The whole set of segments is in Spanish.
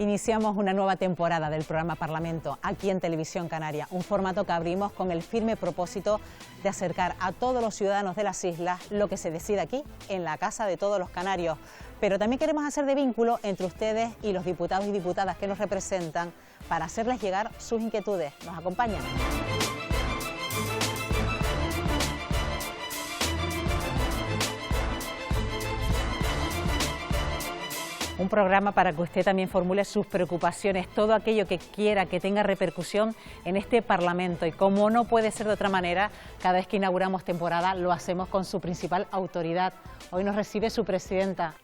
Iniciamos una nueva temporada del programa Parlamento aquí en Televisión Canaria, un formato que abrimos con el firme propósito de acercar a todos los ciudadanos de las islas lo que se decide aquí, en la casa de todos los canarios. Pero también queremos hacer de vínculo entre ustedes y los diputados y diputadas que nos representan para hacerles llegar sus inquietudes. ¿Nos acompañan? Un programa para que usted también formule sus preocupaciones, todo aquello que quiera que tenga repercusión en este Parlamento. Y como no puede ser de otra manera, cada vez que inauguramos temporada lo hacemos con su principal autoridad. Hoy nos recibe su presidenta.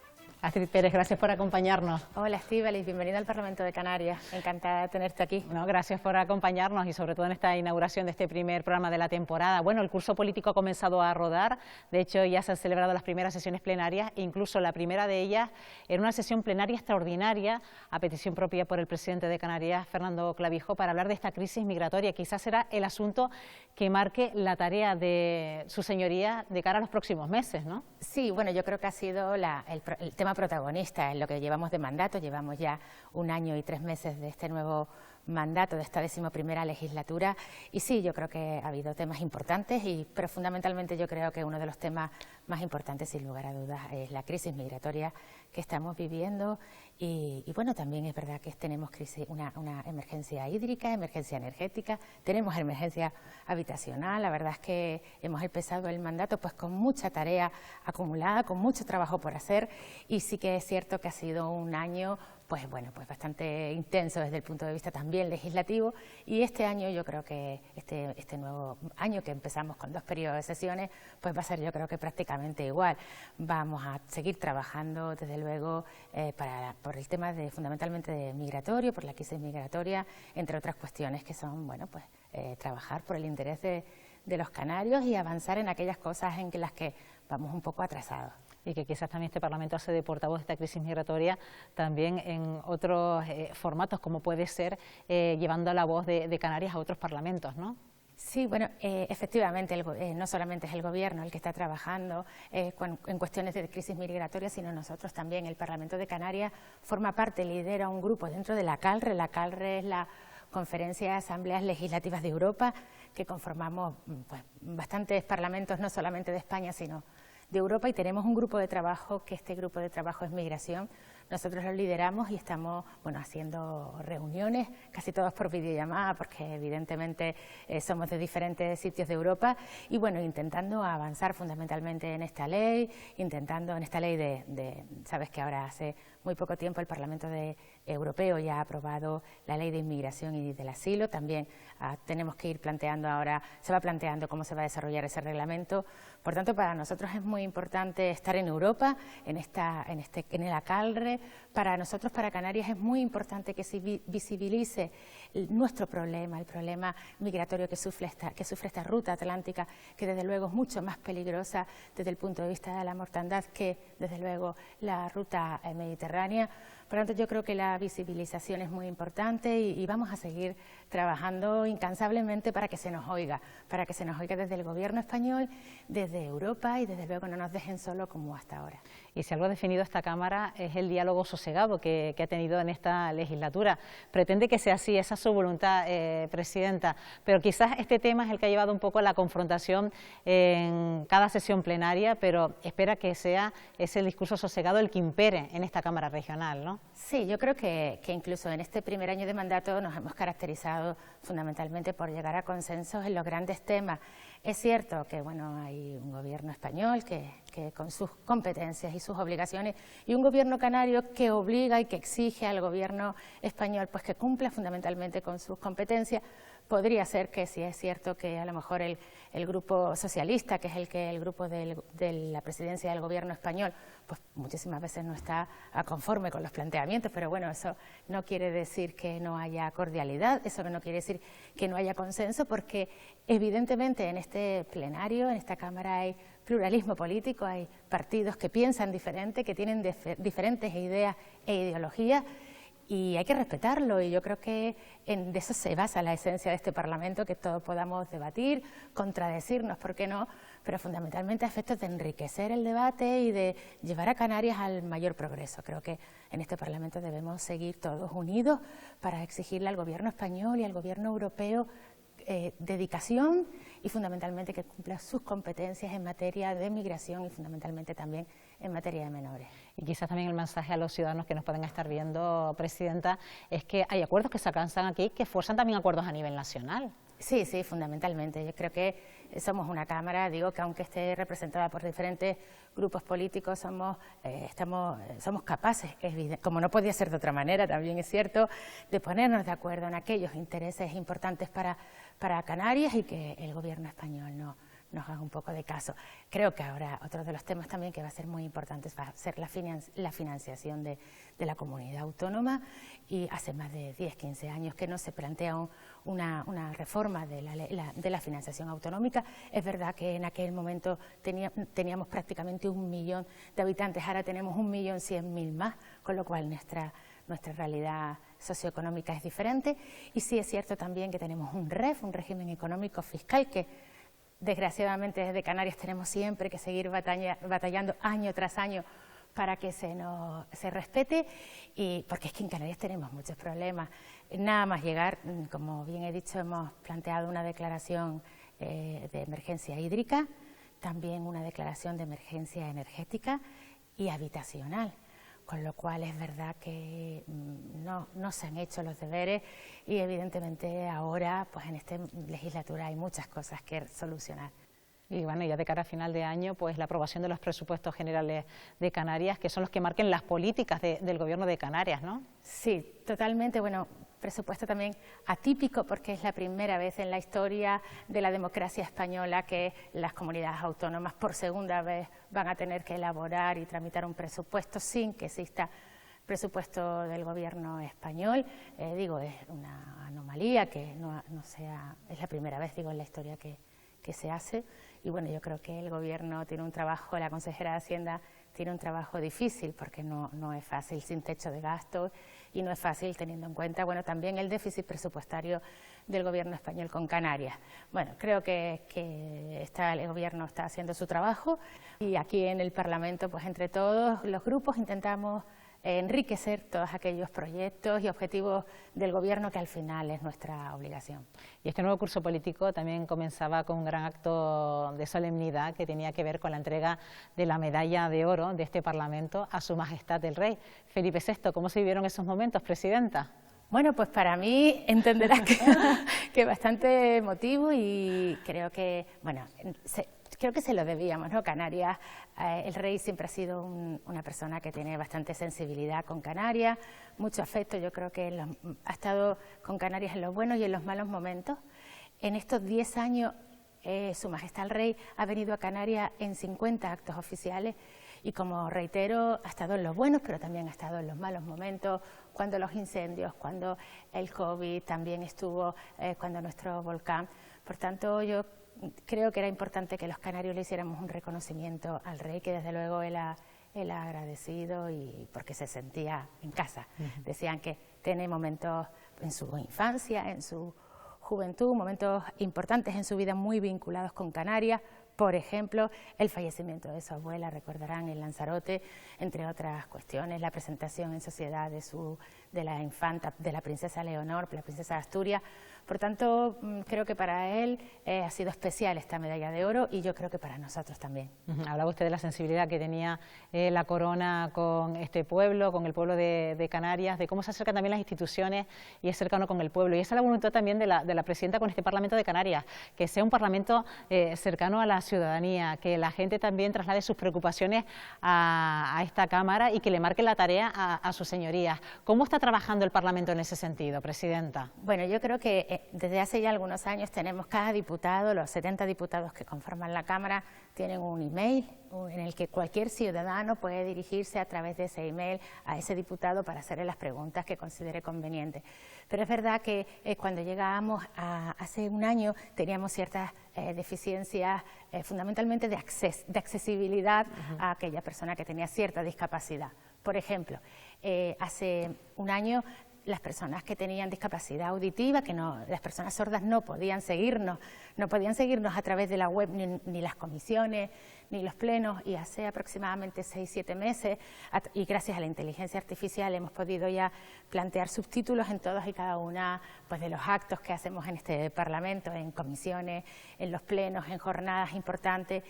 Astrid Pérez, gracias por acompañarnos. Hola Estíbaliz, bienvenida al Parlamento de Canarias, encantada de tenerte aquí. No, gracias por acompañarnos y sobre todo en esta inauguración de este primer programa de la temporada. Bueno, el curso político ha comenzado a rodar, de hecho ya se han celebrado las primeras sesiones plenarias, incluso la primera de ellas era una sesión plenaria extraordinaria a petición propia por el presidente de Canarias, Fernando Clavijo, para hablar de esta crisis migratoria. Quizás será el asunto que marque la tarea de su señoría de cara a los próximos meses, ¿no? Sí, bueno, yo creo que ha sido el tema protagonista en lo que llevamos de mandato. Llevamos ya 1 año y 3 meses de este nuevo mandato, de esta 11ª legislatura, y sí, yo creo que ha habido temas importantes, pero fundamentalmente yo creo que uno de los temas más importantes, sin lugar a dudas, es la crisis migratoria que estamos viviendo. Y bueno, también es verdad que tenemos una emergencia hídrica, emergencia energética, tenemos emergencia habitacional. La verdad es que hemos empezado el mandato pues con mucha tarea acumulada, con mucho trabajo por hacer, y sí que es cierto que ha sido un año pues bastante intenso desde el punto de vista también legislativo, y este año yo creo que este nuevo año que empezamos con 2 periodos de sesiones pues va a ser, yo creo que prácticamente igual. Vamos a seguir trabajando desde luego por el tema fundamentalmente de migratorio, por la crisis migratoria, entre otras cuestiones que son trabajar por el interés de los canarios y avanzar en aquellas cosas en las que vamos un poco atrasados. Y que quizás también este Parlamento hace de portavoz de esta crisis migratoria también en otros formatos, como puede ser llevando la voz de Canarias a otros parlamentos, ¿no? Sí, bueno, efectivamente, no solamente es el Gobierno el que está trabajando en cuestiones de crisis migratoria, sino nosotros también. El Parlamento de Canarias forma parte, lidera un grupo dentro de la CALRE. La CALRE es la Conferencia de Asambleas Legislativas de Europa, que conformamos bastantes parlamentos, no solamente de España, sino de Europa, y tenemos un grupo de trabajo, que este grupo de trabajo es migración. Nosotros lo lideramos y estamos haciendo reuniones, casi todas por videollamada, porque evidentemente somos de diferentes sitios de Europa, y intentando avanzar fundamentalmente en esta ley, sabes que ahora hace muy poco tiempo el Parlamento Europeo ya ha aprobado la ley de inmigración y del asilo. También tenemos que ir planteando ahora, se va planteando cómo se va a desarrollar ese reglamento. Por tanto, para nosotros es muy importante estar en Europa, en la CALRE. Para nosotros, para Canarias, es muy importante que se visibilice nuestro problema, el problema migratorio que sufre esta ruta atlántica, que desde luego es mucho más peligrosa desde el punto de vista de la mortandad que desde luego la ruta mediterránea. Por lo tanto, yo creo que la visibilización es muy importante y vamos a seguir trabajando incansablemente para que se nos oiga desde el Gobierno español, desde Europa, y desde luego no nos dejen solo como hasta ahora. Y si algo ha definido esta Cámara es el diálogo sosegado que ha tenido en esta legislatura. Pretende que sea así, esa es su voluntad, Presidenta, pero quizás este tema es el que ha llevado un poco a la confrontación en cada sesión plenaria, pero espera que sea ese discurso sosegado el que impere en esta Cámara regional, ¿no? Sí, yo creo que incluso en este primer año de mandato nos hemos caracterizado fundamentalmente por llegar a consensos en los grandes temas. Es cierto que hay un Gobierno español que con sus competencias y sus obligaciones, y un Gobierno canario que obliga y que exige al Gobierno español que cumpla fundamentalmente con sus competencias. Podría ser que sí es cierto que a lo mejor el grupo socialista, que es el grupo de la presidencia del Gobierno español, muchísimas veces no está conforme con los planteamientos, pero eso no quiere decir que no haya cordialidad, eso no quiere decir que no haya consenso, porque evidentemente en este plenario, en esta Cámara, hay pluralismo político, hay partidos que piensan diferente, que tienen diferentes ideas e ideologías, y hay que respetarlo, y yo creo que de eso se basa la esencia de este Parlamento, que todos podamos debatir, contradecirnos, ¿por qué no?, pero fundamentalmente a efectos de enriquecer el debate y de llevar a Canarias al mayor progreso. Creo que en este Parlamento debemos seguir todos unidos para exigirle al Gobierno español y al Gobierno europeo dedicación y fundamentalmente que cumpla sus competencias en materia de migración y fundamentalmente también en materia de menores. Y quizás también el mensaje a los ciudadanos que nos pueden estar viendo, Presidenta, es que hay acuerdos que se alcanzan aquí que fuerzan también acuerdos a nivel nacional. Sí, sí, fundamentalmente. Yo creo que somos una Cámara, digo, que aunque esté representada por diferentes grupos políticos, somos capaces, como no podía ser de otra manera, también es cierto, de ponernos de acuerdo en aquellos intereses importantes para Canarias y que el Gobierno español nos haga un poco de caso. Creo que ahora otro de los temas también que va a ser muy importante va a ser la financiación de la comunidad autónoma, y hace más de 10-15 años que no se plantea una reforma de la financiación autonómica. Es verdad que en aquel momento teníamos prácticamente 1 millón de habitantes, ahora tenemos 1.100.000 más, con lo cual nuestra realidad socioeconómica es diferente, y sí es cierto también que tenemos un REF, un régimen económico fiscal, que desgraciadamente desde Canarias tenemos siempre que seguir batallando año tras año para que se respete, y porque es que en Canarias tenemos muchos problemas. Nada más llegar, como bien he dicho, hemos planteado una declaración de emergencia hídrica, también una declaración de emergencia energética y habitacional, con lo cual es verdad que no se han hecho los deberes, y evidentemente ahora, pues en esta legislatura hay muchas cosas que solucionar. Y bueno, ya de cara a final de año, pues la aprobación de los presupuestos generales de Canarias, que son los que marquen las políticas del Gobierno de Canarias, ¿no? Sí, totalmente. Bueno, presupuesto también atípico, porque es la primera vez en la historia de la democracia española que las comunidades autónomas por segunda vez van a tener que elaborar y tramitar un presupuesto sin que exista presupuesto del Gobierno español. Digo, es una anomalía que no sea, es la primera vez, digo, en la historia que se hace, y bueno, yo creo que el Gobierno tiene un trabajo, la consejera de Hacienda tiene un trabajo difícil, porque no es fácil sin techo de gastos, y no es fácil teniendo en cuenta, bueno, también el déficit presupuestario del Gobierno español con Canarias. Bueno, creo que el Gobierno está haciendo su trabajo, y aquí en el Parlamento, pues entre todos los grupos intentamos enriquecer todos aquellos proyectos y objetivos del Gobierno, que al final es nuestra obligación. Y este nuevo curso político también comenzaba con un gran acto de solemnidad que tenía que ver con la entrega de la medalla de oro de este Parlamento a Su Majestad el Rey Felipe VI. ¿Cómo se vivieron esos momentos, Presidenta? Bueno, pues para mí entenderás que bastante emotivo, y creo que, bueno, creo que se lo debíamos, ¿no? Canarias, el rey siempre ha sido una persona que tiene bastante sensibilidad con Canarias, mucho afecto. Yo creo que ha estado con Canarias en los buenos y en los malos momentos. En estos 10 años, Su Majestad el Rey ha venido a Canarias en 50 actos oficiales, y como reitero, ha estado en los buenos, pero también ha estado en los malos momentos, cuando los incendios, cuando el COVID también estuvo, cuando nuestro volcán. Por tanto, yo creo que era importante que los canarios le hiciéramos un reconocimiento al rey, que desde luego él ha agradecido, y porque se sentía en casa. Decían que tiene momentos en su infancia, en su juventud, momentos importantes en su vida muy vinculados con Canarias. Por ejemplo, el fallecimiento de su abuela, recordarán, en Lanzarote, entre otras cuestiones, la presentación en sociedad de la infanta, de la princesa Leonor, la princesa de Asturias. Por tanto, creo que para él ha sido especial esta medalla de oro, y yo creo que para nosotros también. Hablaba usted de la sensibilidad que tenía la corona con este pueblo, con el pueblo de Canarias, de cómo se acercan también las instituciones y es cercano con el pueblo. Y esa es la voluntad también de la Presidenta con este Parlamento de Canarias, que sea un Parlamento cercano a la ciudadanía, que la gente también traslade sus preocupaciones a esta Cámara y que le marque la tarea a sus señorías. ¿Cómo está trabajando el Parlamento en ese sentido, Presidenta? Bueno, yo creo que desde hace ya algunos años tenemos cada diputado, los 70 diputados que conforman la Cámara, tienen un email en el que cualquier ciudadano puede dirigirse a través de ese email a ese diputado para hacerle las preguntas que considere convenientes. Pero es verdad que cuando llegábamos hace un año teníamos ciertas deficiencias, fundamentalmente de accesibilidad a aquella persona que tenía cierta discapacidad. Por ejemplo, hace un año las personas que tenían discapacidad auditiva, las personas sordas no podían seguirnos a través de la web, ni las comisiones, ni los plenos, y hace aproximadamente 6-7 meses, y gracias a la inteligencia artificial hemos podido ya plantear subtítulos en todos y cada una pues, de los actos que hacemos en este Parlamento, en comisiones, en los plenos, en jornadas importantes.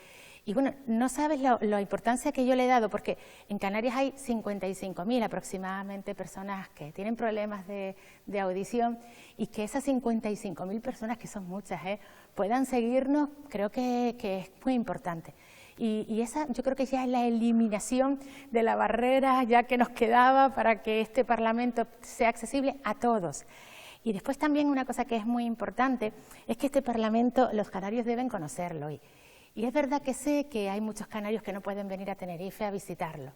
Y bueno, no sabes la importancia que yo le he dado, porque en Canarias hay 55.000 aproximadamente personas que tienen problemas de audición, y que esas 55.000 personas, que son muchas, puedan seguirnos, creo que es muy importante. Y esa yo creo que ya es la eliminación de la barrera ya que nos quedaba para que este Parlamento sea accesible a todos. Y después también una cosa que es muy importante es que este Parlamento los canarios deben conocerlo. Y es verdad que sé que hay muchos canarios que no pueden venir a Tenerife a visitarlo.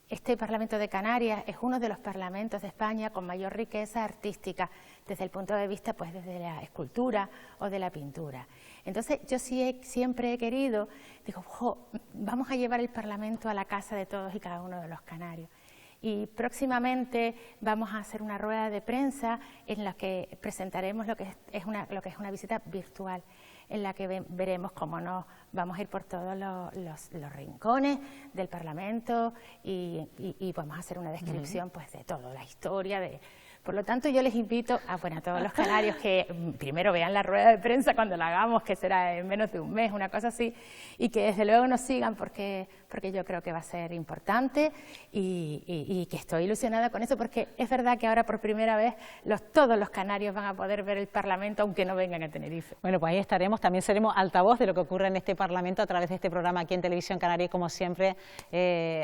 Este Parlamento de Canarias es uno de los parlamentos de España con mayor riqueza artística desde el punto de vista, pues, desde la escultura o de la pintura. Entonces, yo siempre he querido, digo, vamos a llevar el Parlamento a la casa de todos y cada uno de los canarios. Y próximamente vamos a hacer una rueda de prensa en la que presentaremos lo que es una visita virtual, en la que veremos cómo nos vamos a ir por todos los rincones del Parlamento y vamos a hacer una descripción pues, de todo, la historia. Por lo tanto, yo les invito a todos los canarios que primero vean la rueda de prensa cuando la hagamos, que será en menos de un mes, una cosa así, y que desde luego nos sigan porque yo creo que va a ser importante y que estoy ilusionada con eso, porque es verdad que ahora por primera vez todos los canarios van a poder ver el Parlamento aunque no vengan a Tenerife. Bueno, pues ahí estaremos, también seremos altavoz de lo que ocurre en este Parlamento a través de este programa aquí en Televisión Canaria, y como siempre,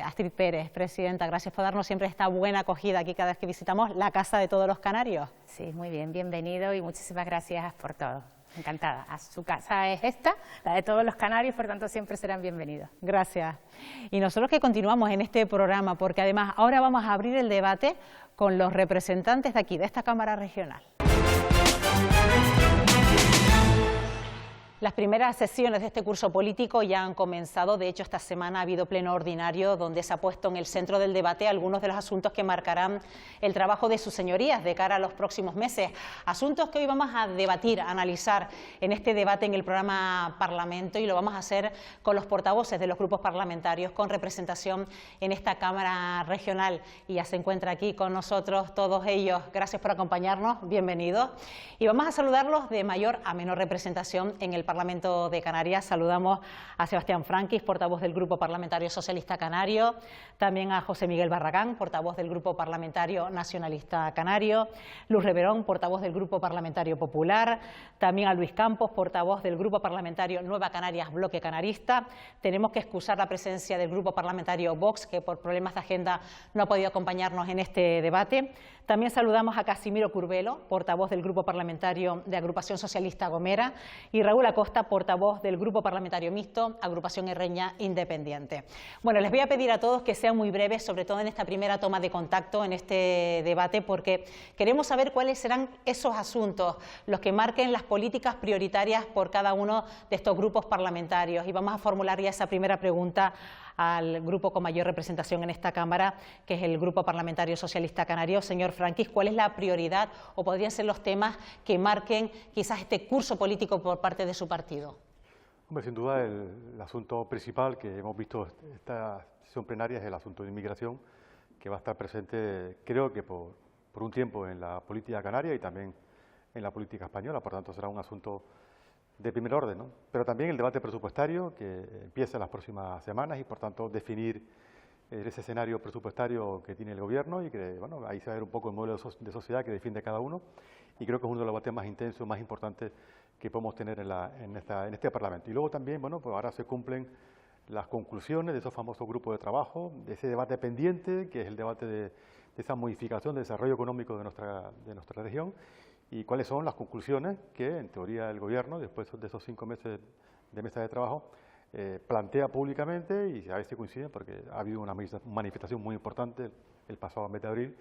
Astrid Pérez, presidenta, gracias por darnos siempre esta buena acogida aquí cada vez que visitamos la casa de todos los canarios. Sí, muy bien, bienvenido y muchísimas gracias por todo. Encantada. Su casa es esta, la de todos los canarios, por tanto siempre serán bienvenidos. Gracias. Y nosotros que continuamos en este programa, porque además ahora vamos a abrir el debate con los representantes de aquí, de esta Cámara Regional. Las primeras sesiones de este curso político ya han comenzado. De hecho, esta semana ha habido pleno ordinario donde se ha puesto en el centro del debate algunos de los asuntos que marcarán el trabajo de sus señorías de cara a los próximos meses. Asuntos que hoy vamos a debatir, a analizar en este debate en el programa Parlamento, y lo vamos a hacer con los portavoces de los grupos parlamentarios con representación en esta Cámara Regional. Y ya se encuentra aquí con nosotros todos ellos. Gracias por acompañarnos, bienvenidos. Y vamos a saludarlos de mayor a menor representación en el Parlamento de Canarias. Saludamos a Sebastián Franquis, portavoz del Grupo Parlamentario Socialista Canario, también a José Miguel Barragán, portavoz del Grupo Parlamentario Nacionalista Canario, Luz Reverón, portavoz del Grupo Parlamentario Popular, también a Luis Campos, portavoz del Grupo Parlamentario Nueva Canarias Bloque Canarista. Tenemos que excusar la presencia del Grupo Parlamentario Vox, que por problemas de agenda no ha podido acompañarnos en este debate. También saludamos a Casimiro Curbelo, portavoz del Grupo Parlamentario de Agrupación Socialista Gomera, y Raúl Acosta, portavoz del Grupo Parlamentario Mixto, Agrupación Herreña Independiente. Bueno, les voy a pedir a todos que sean muy breves, sobre todo en esta primera toma de contacto en este debate, porque queremos saber cuáles serán esos asuntos, los que marquen las políticas prioritarias por cada uno de estos grupos parlamentarios. Y vamos a formular ya esa primera pregunta al grupo con mayor representación en esta Cámara, que es el Grupo Parlamentario Socialista Canario. Señor Franquis, ¿cuál es la prioridad o podrían ser los temas que marquen quizás este curso político por parte de su partido? Hombre, sin duda el asunto principal que hemos visto esta sesión plenaria es el asunto de inmigración, que va a estar presente, creo que por un tiempo, en la política canaria y también en la política española. Por tanto, será un asunto de primer orden, ¿no? Pero también el debate presupuestario, que empieza en las próximas semanas, y por tanto definir ese escenario presupuestario que tiene el Gobierno, y que, bueno, ahí se va a ver un poco el modelo de sociedad que defiende cada uno, y creo que es uno de los debates más intensos, más importantes que podemos tener en este Parlamento. Y luego también, bueno, pues ahora se cumplen las conclusiones de esos famosos grupos de trabajo, de ese debate pendiente, que es el debate de esa modificación de desarrollo económico de nuestra región, y cuáles son las conclusiones que, en teoría, el Gobierno, después de esos 5 meses de mesa de trabajo, plantea públicamente, y a ver si coinciden, porque ha habido una manifestación muy importante el pasado mes de abril,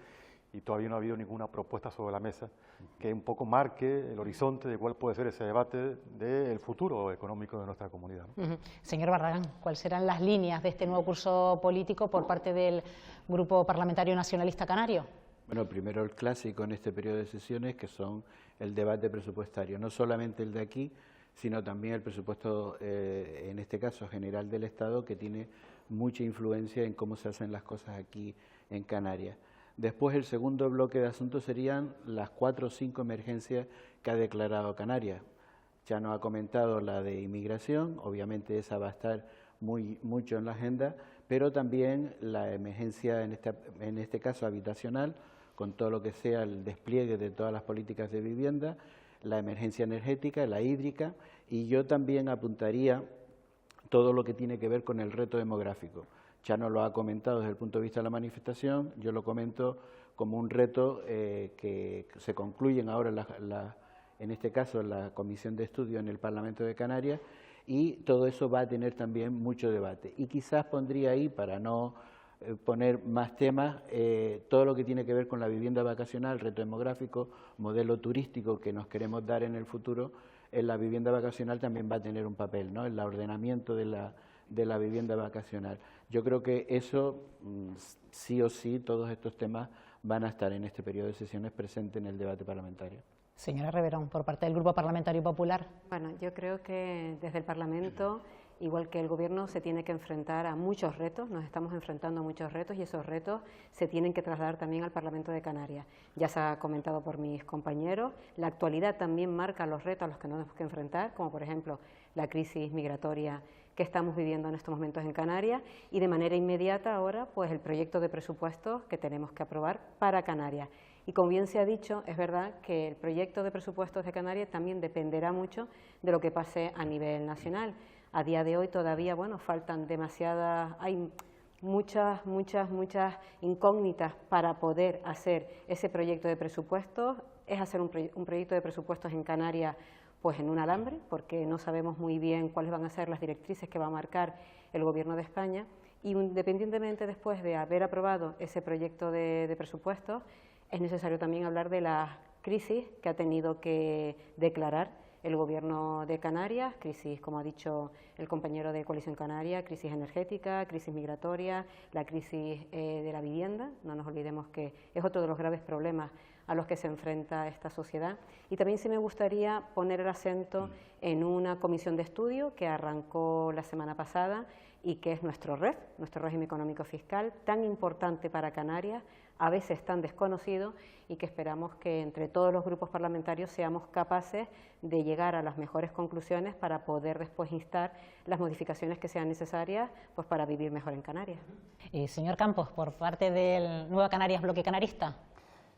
y todavía no ha habido ninguna propuesta sobre la mesa que un poco marque el horizonte de cuál puede ser ese debate del futuro económico de nuestra comunidad, ¿no? Señor Barragán, ¿cuáles serán las líneas de este nuevo curso político por parte del Grupo Parlamentario Nacionalista Canario? Bueno, primero el clásico en este periodo de sesiones, que son el debate presupuestario, no solamente el de aquí, sino también el presupuesto, en este caso general del Estado, que tiene mucha influencia en cómo se hacen las cosas aquí en Canarias. Después, el segundo bloque de asuntos serían las 4 o 5 emergencias que ha declarado Canarias. Ya nos ha comentado la de inmigración, obviamente esa va a estar mucho en la agenda, pero también la emergencia, en este caso habitacional, con todo lo que sea el despliegue de todas las políticas de vivienda, la emergencia energética, la hídrica, y yo también apuntaría todo lo que tiene que ver con el reto demográfico. Ya nos lo ha comentado desde el punto de vista de la manifestación, yo lo comento como un reto que se concluyen ahora, en este caso, la Comisión de Estudio en el Parlamento de Canarias, y todo eso va a tener también mucho debate. Y quizás pondría ahí, para no poner más temas, todo lo que tiene que ver con la vivienda vacacional, reto demográfico, modelo turístico que nos queremos dar en el futuro. En la vivienda vacacional también va a tener un papel, ¿no?, en el ordenamiento de la vivienda vacacional. Yo creo que eso, sí o sí, todos estos temas van a estar en este periodo de sesiones presentes en el debate parlamentario. Señora Reverón, por parte del Grupo Parlamentario Popular. Bueno, yo creo que desde el Parlamento, igual que el Gobierno, se tiene que enfrentar a muchos retos, nos estamos enfrentando a muchos retos y esos retos se tienen que trasladar también al Parlamento de Canarias. Ya se ha comentado por mis compañeros, la actualidad también marca los retos a los que nos tenemos que enfrentar, como por ejemplo la crisis migratoria que estamos viviendo en estos momentos en Canarias y de manera inmediata ahora pues el proyecto de presupuestos que tenemos que aprobar para Canarias. Y como bien se ha dicho, es verdad que el proyecto de presupuestos de Canarias también dependerá mucho de lo que pase a nivel nacional. A día de hoy todavía, bueno, faltan demasiadas, hay muchas incógnitas para poder hacer ese proyecto de presupuestos. Es hacer un proyecto de presupuestos en Canarias pues en un alambre, porque no sabemos muy bien cuáles van a ser las directrices que va a marcar el Gobierno de España, y independientemente después de haber aprobado ese proyecto de presupuestos, es necesario también hablar de la crisis que ha tenido que declarar el Gobierno de Canarias, crisis, como ha dicho el compañero de Coalición Canaria, crisis energética, crisis migratoria, la crisis de la vivienda. No nos olvidemos que es otro de los graves problemas a los que se enfrenta esta sociedad. Y también sí me gustaría poner el acento en una comisión de estudio que arrancó la semana pasada y que es nuestro régimen económico fiscal, tan importante para Canarias, a veces tan desconocido, y que esperamos que entre todos los grupos parlamentarios seamos capaces de llegar a las mejores conclusiones para poder después instar las modificaciones que sean necesarias pues para vivir mejor en Canarias. Señor Campos, por parte del Nueva Canarias Bloque Canarista.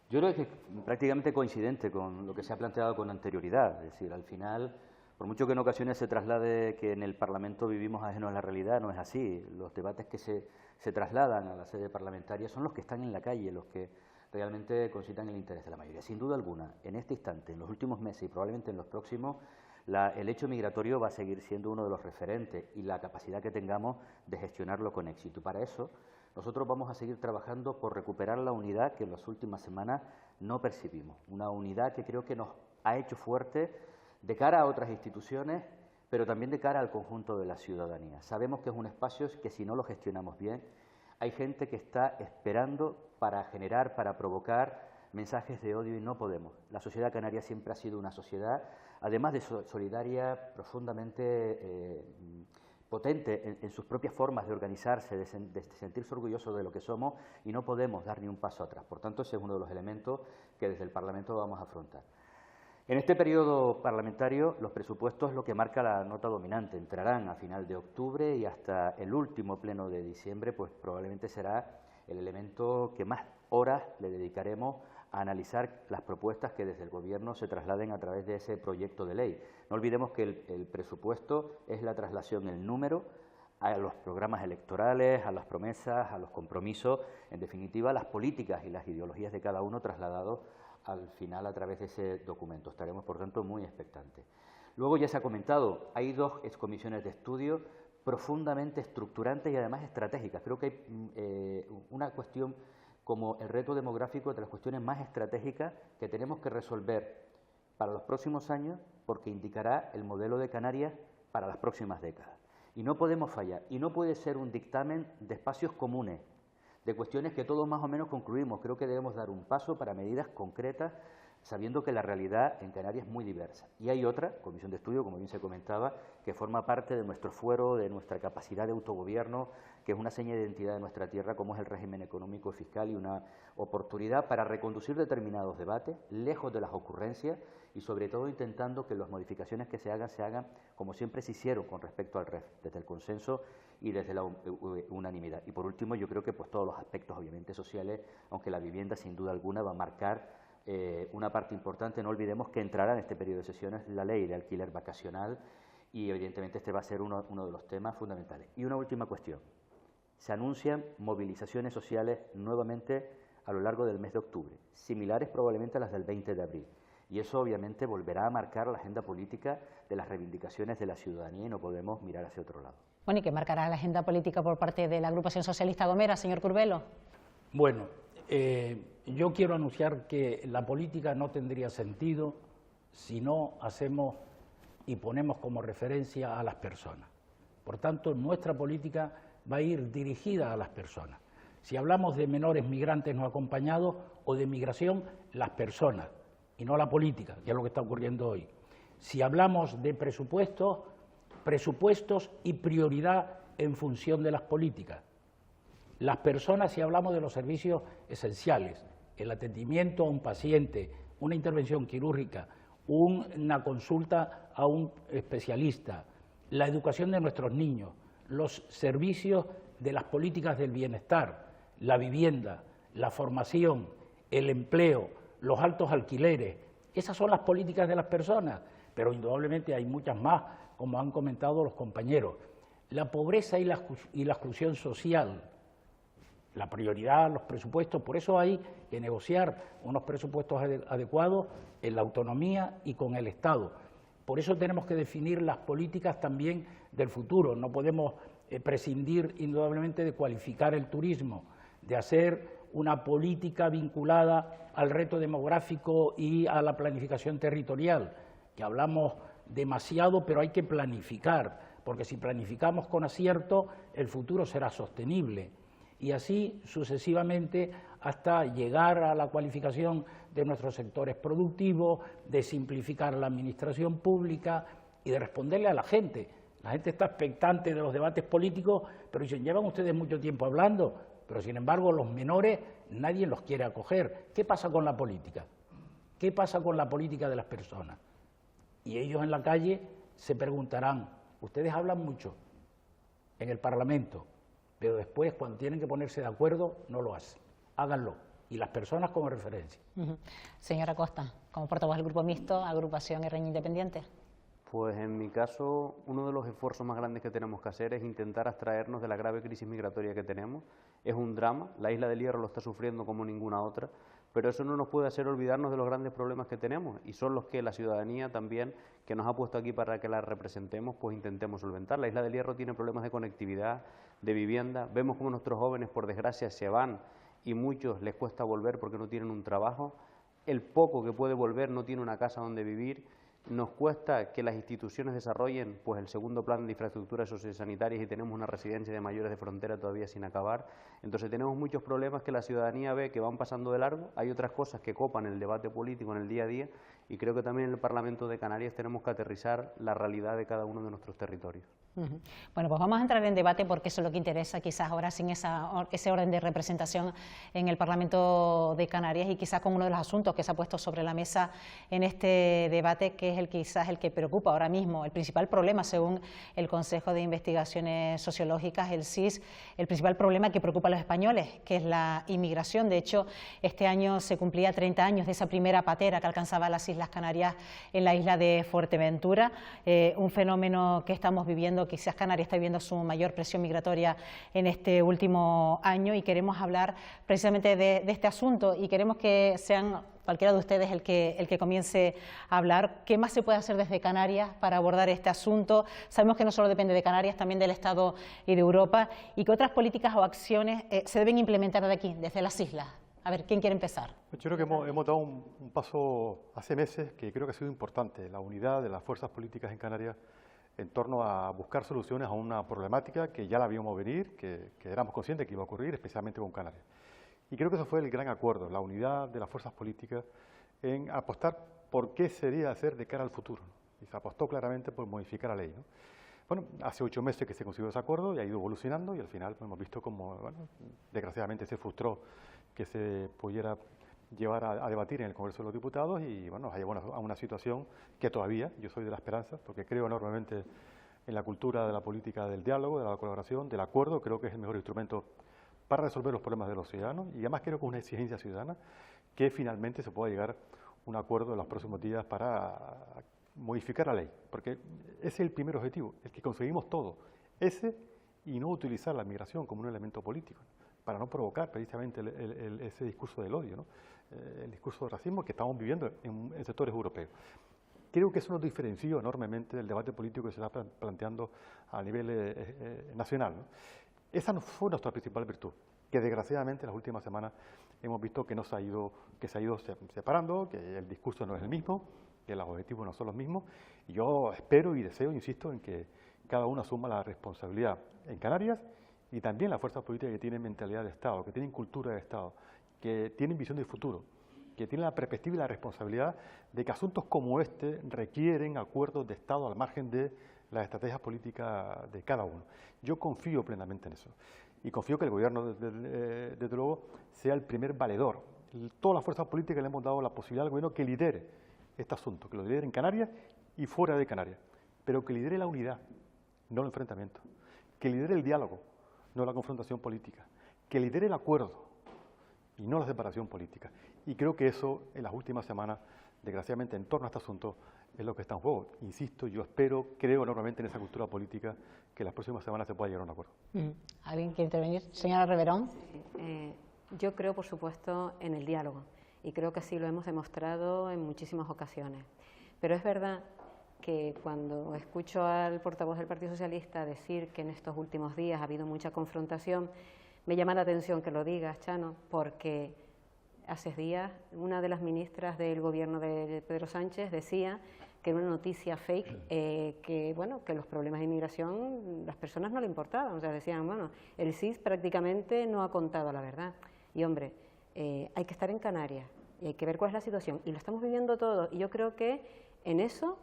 Yo creo que es prácticamente coincidente con lo que se ha planteado con anterioridad, es decir, al final, por mucho que en ocasiones se traslade que en el Parlamento vivimos ajenos a la realidad, no es así. Los debates que se trasladan a la sede parlamentaria son los que están en la calle, los que realmente concitan el interés de la mayoría. Sin duda alguna, en este instante, en los últimos meses y probablemente en los próximos, el hecho migratorio va a seguir siendo uno de los referentes y la capacidad que tengamos de gestionarlo con éxito. Y para eso, nosotros vamos a seguir trabajando por recuperar la unidad que en las últimas semanas no percibimos. Una unidad que creo que nos ha hecho fuerte de cara a otras instituciones, pero también de cara al conjunto de la ciudadanía. Sabemos que es un espacio que si no lo gestionamos bien, hay gente que está esperando para generar, para provocar mensajes de odio y no podemos. La sociedad canaria siempre ha sido una sociedad, además de solidaria, profundamente potente en sus propias formas de organizarse, de sentirse orgulloso de lo que somos, y no podemos dar ni un paso atrás. Por tanto, ese es uno de los elementos que desde el Parlamento vamos a afrontar. En este periodo parlamentario, los presupuestos es lo que marca la nota dominante. Entrarán a final de octubre y hasta el último pleno de diciembre, pues probablemente será el elemento que más horas le dedicaremos a analizar las propuestas que desde el Gobierno se trasladen a través de ese proyecto de ley. No olvidemos que el presupuesto es la traslación, el número, a los programas electorales, a las promesas, a los compromisos, en definitiva, las políticas y las ideologías de cada uno trasladados al final a través de ese documento. Estaremos, por tanto, muy expectantes. Luego ya se ha comentado, hay 2 excomisiones de estudio profundamente estructurantes y además estratégicas. Creo que hay una cuestión como el reto demográfico de las cuestiones más estratégicas que tenemos que resolver para los próximos años, porque indicará el modelo de Canarias para las próximas décadas. Y no podemos fallar, y no puede ser un dictamen de espacios comunes, de cuestiones que todos más o menos concluimos. Creo que debemos dar un paso para medidas concretas, sabiendo que la realidad en Canarias es muy diversa. Y hay otra comisión de estudio, como bien se comentaba, que forma parte de nuestro fuero, de nuestra capacidad de autogobierno, que es una seña de identidad de nuestra tierra, como es el régimen económico y fiscal, y una oportunidad para reconducir determinados debates, lejos de las ocurrencias, y sobre todo intentando que las modificaciones que se hagan como siempre se hicieron con respecto al REF, desde el consenso y desde la unanimidad. Y por último, yo creo que pues todos los aspectos obviamente sociales, aunque la vivienda sin duda alguna va a marcar una parte importante. No olvidemos que entrará en este periodo de sesiones la ley de alquiler vacacional y evidentemente este va a ser uno de los temas fundamentales. Y una última cuestión. Se anuncian movilizaciones sociales nuevamente a lo largo del mes de octubre, similares probablemente a las del 20 de abril. Y eso obviamente volverá a marcar la agenda política de las reivindicaciones de la ciudadanía y no podemos mirar hacia otro lado. Bueno, ¿y qué marcará la agenda política por parte de la agrupación socialista Gomera, señor Curbelo? Bueno, yo quiero anunciar que la política no tendría sentido si no hacemos y ponemos como referencia a las personas. Por tanto, nuestra política va a ir dirigida a las personas. Si hablamos de menores migrantes no acompañados o de migración, las personas, y no la política, que es lo que está ocurriendo hoy. Si hablamos de presupuestos y prioridad en función de las políticas. Las personas, si hablamos de los servicios esenciales, el atendimiento a un paciente, una intervención quirúrgica, una consulta a un especialista, la educación de nuestros niños, los servicios de las políticas del bienestar, la vivienda, la formación, el empleo, los altos alquileres. Esas son las políticas de las personas, pero indudablemente hay muchas más, como han comentado los compañeros. La pobreza y la exclusión social, la prioridad, los presupuestos, por eso hay que negociar unos presupuestos adecuados en la autonomía y con el Estado. Por eso tenemos que definir las políticas también del futuro. No podemos prescindir indudablemente de cualificar el turismo, de hacer una política vinculada al reto demográfico y a la planificación territorial, que hablamos demasiado, pero hay que planificar, porque si planificamos con acierto, el futuro será sostenible. Y así sucesivamente hasta llegar a la cualificación de nuestros sectores productivos, de simplificar la administración pública y de responderle a la gente. La gente está expectante de los debates políticos, pero dicen, llevan ustedes mucho tiempo hablando, pero sin embargo los menores nadie los quiere acoger. ¿Qué pasa con la política? ¿Qué pasa con la política de las personas? Y ellos en la calle se preguntarán, ustedes hablan mucho en el Parlamento, pero después cuando tienen que ponerse de acuerdo no lo hacen. Háganlo. Y las personas como referencia. Señora Costa, como portavoz del Grupo Mixto, Agrupación RN Independiente. Pues en mi caso, uno de los esfuerzos más grandes que tenemos que hacer es intentar abstraernos de la grave crisis migratoria que tenemos. Es un drama, la Isla del Hierro lo está sufriendo como ninguna otra, pero eso no nos puede hacer olvidarnos de los grandes problemas que tenemos y son los que la ciudadanía también, que nos ha puesto aquí para que la representemos, pues intentemos solventar. La Isla del Hierro tiene problemas de conectividad, de vivienda, vemos como nuestros jóvenes, por desgracia, se van y muchos les cuesta volver porque no tienen un trabajo. El poco que puede volver no tiene una casa donde vivir. Nos cuesta que las instituciones desarrollen pues el segundo plan de infraestructuras sociosanitarias y tenemos una residencia de mayores de frontera todavía sin acabar. Entonces tenemos muchos problemas que la ciudadanía ve que van pasando de largo. Hay otras cosas que copan el debate político en el día a día y creo que también en el Parlamento de Canarias tenemos que aterrizar la realidad de cada uno de nuestros territorios. Bueno, pues vamos a entrar en debate porque eso es lo que interesa quizás ahora sin ese orden de representación en el Parlamento de Canarias y quizás con uno de los asuntos que se ha puesto sobre la mesa en este debate, que es quizás el que preocupa ahora mismo, el principal problema según el Consejo de Investigaciones Sociológicas, el CSIS, el principal problema que preocupa a los españoles, que es la inmigración. De hecho, este año se cumplía 30 años de esa primera patera que alcanzaba las Islas Canarias en la isla de Fuerteventura, un fenómeno que estamos viviendo. Quizás Canarias está viviendo su mayor presión migratoria en este último año y queremos hablar precisamente de este asunto y queremos que sean cualquiera de ustedes el que comience a hablar, ¿qué más se puede hacer desde Canarias para abordar este asunto? Sabemos que no solo depende de Canarias, también del Estado y de Europa, y que otras políticas o acciones se deben implementar de aquí, desde las islas. A ver, ¿quién quiere empezar? Yo creo que hemos dado un paso hace meses que creo que ha sido importante, la unidad de las fuerzas políticas en Canarias en torno a buscar soluciones a una problemática que ya la vimos venir, que éramos conscientes que iba a ocurrir, especialmente con Canarias. Y creo que eso fue el gran acuerdo, la unidad de las fuerzas políticas en apostar por qué sería hacer de cara al futuro, ¿no? Y se apostó claramente por modificar la ley, ¿no? Bueno, hace 8 meses que se consiguió ese acuerdo y ha ido evolucionando y al final hemos visto como, bueno, desgraciadamente se frustró que se pudiera llevar a debatir en el Congreso de los Diputados y bueno, nos ha llevado a una situación que todavía, yo soy de la esperanza, porque creo enormemente en la cultura de la política del diálogo, de la colaboración, del acuerdo, creo que es el mejor instrumento para resolver los problemas de los ciudadanos y además creo que es una exigencia ciudadana que finalmente se pueda llegar a un acuerdo en los próximos días para modificar la ley, porque ese es el primer objetivo, el que conseguimos todo, ese y no utilizar la migración como un elemento político, para no provocar precisamente ese discurso del odio, ¿no? El discurso de racismo que estamos viviendo en sectores europeos. Creo que eso nos diferencia enormemente del debate político que se está planteando a nivel nacional, ¿no? Esa no fue nuestra principal virtud, que desgraciadamente en las últimas semanas hemos visto que se ha ido separando, que el discurso no es el mismo, que los objetivos no son los mismos, y yo espero y deseo, insisto, en que cada uno asuma la responsabilidad en Canarias y también las fuerzas políticas que tienen mentalidad de Estado, que tienen cultura de Estado, que tienen visión de futuro, que tienen la perspectiva y la responsabilidad de que asuntos como este requieren acuerdos de Estado al margen de las estrategias políticas de cada uno. Yo confío plenamente en eso y confío que el Gobierno, desde luego, sea el primer valedor. Todas las fuerzas políticas le hemos dado la posibilidad al Gobierno que lidere este asunto, que lo lidere en Canarias y fuera de Canarias, pero que lidere la unidad, no el enfrentamiento, que lidere el diálogo, no la confrontación política, que lidere el acuerdo y no la separación política. Y creo que eso, en las últimas semanas, desgraciadamente, en torno a este asunto, es lo que está en juego. Insisto, yo espero, creo enormemente en esa cultura política, que en las próximas semanas se pueda llegar a un acuerdo. ¿Alguien quiere intervenir? Señora Reverón. Yo creo, por supuesto, en el diálogo y creo que así lo hemos demostrado en muchísimas ocasiones. Pero es verdad que cuando escucho al portavoz del Partido Socialista decir que en estos últimos días ha habido mucha confrontación, me llama la atención que lo digas, Chano, porque hace días una de las ministras del gobierno de Pedro Sánchez decía que era una noticia fake, que los problemas de inmigración las personas no le importaban, o sea, decían, bueno, el CIS prácticamente no ha contado la verdad. Y hombre, hay que estar en Canarias y hay que ver cuál es la situación y lo estamos viviendo todo y yo creo que en eso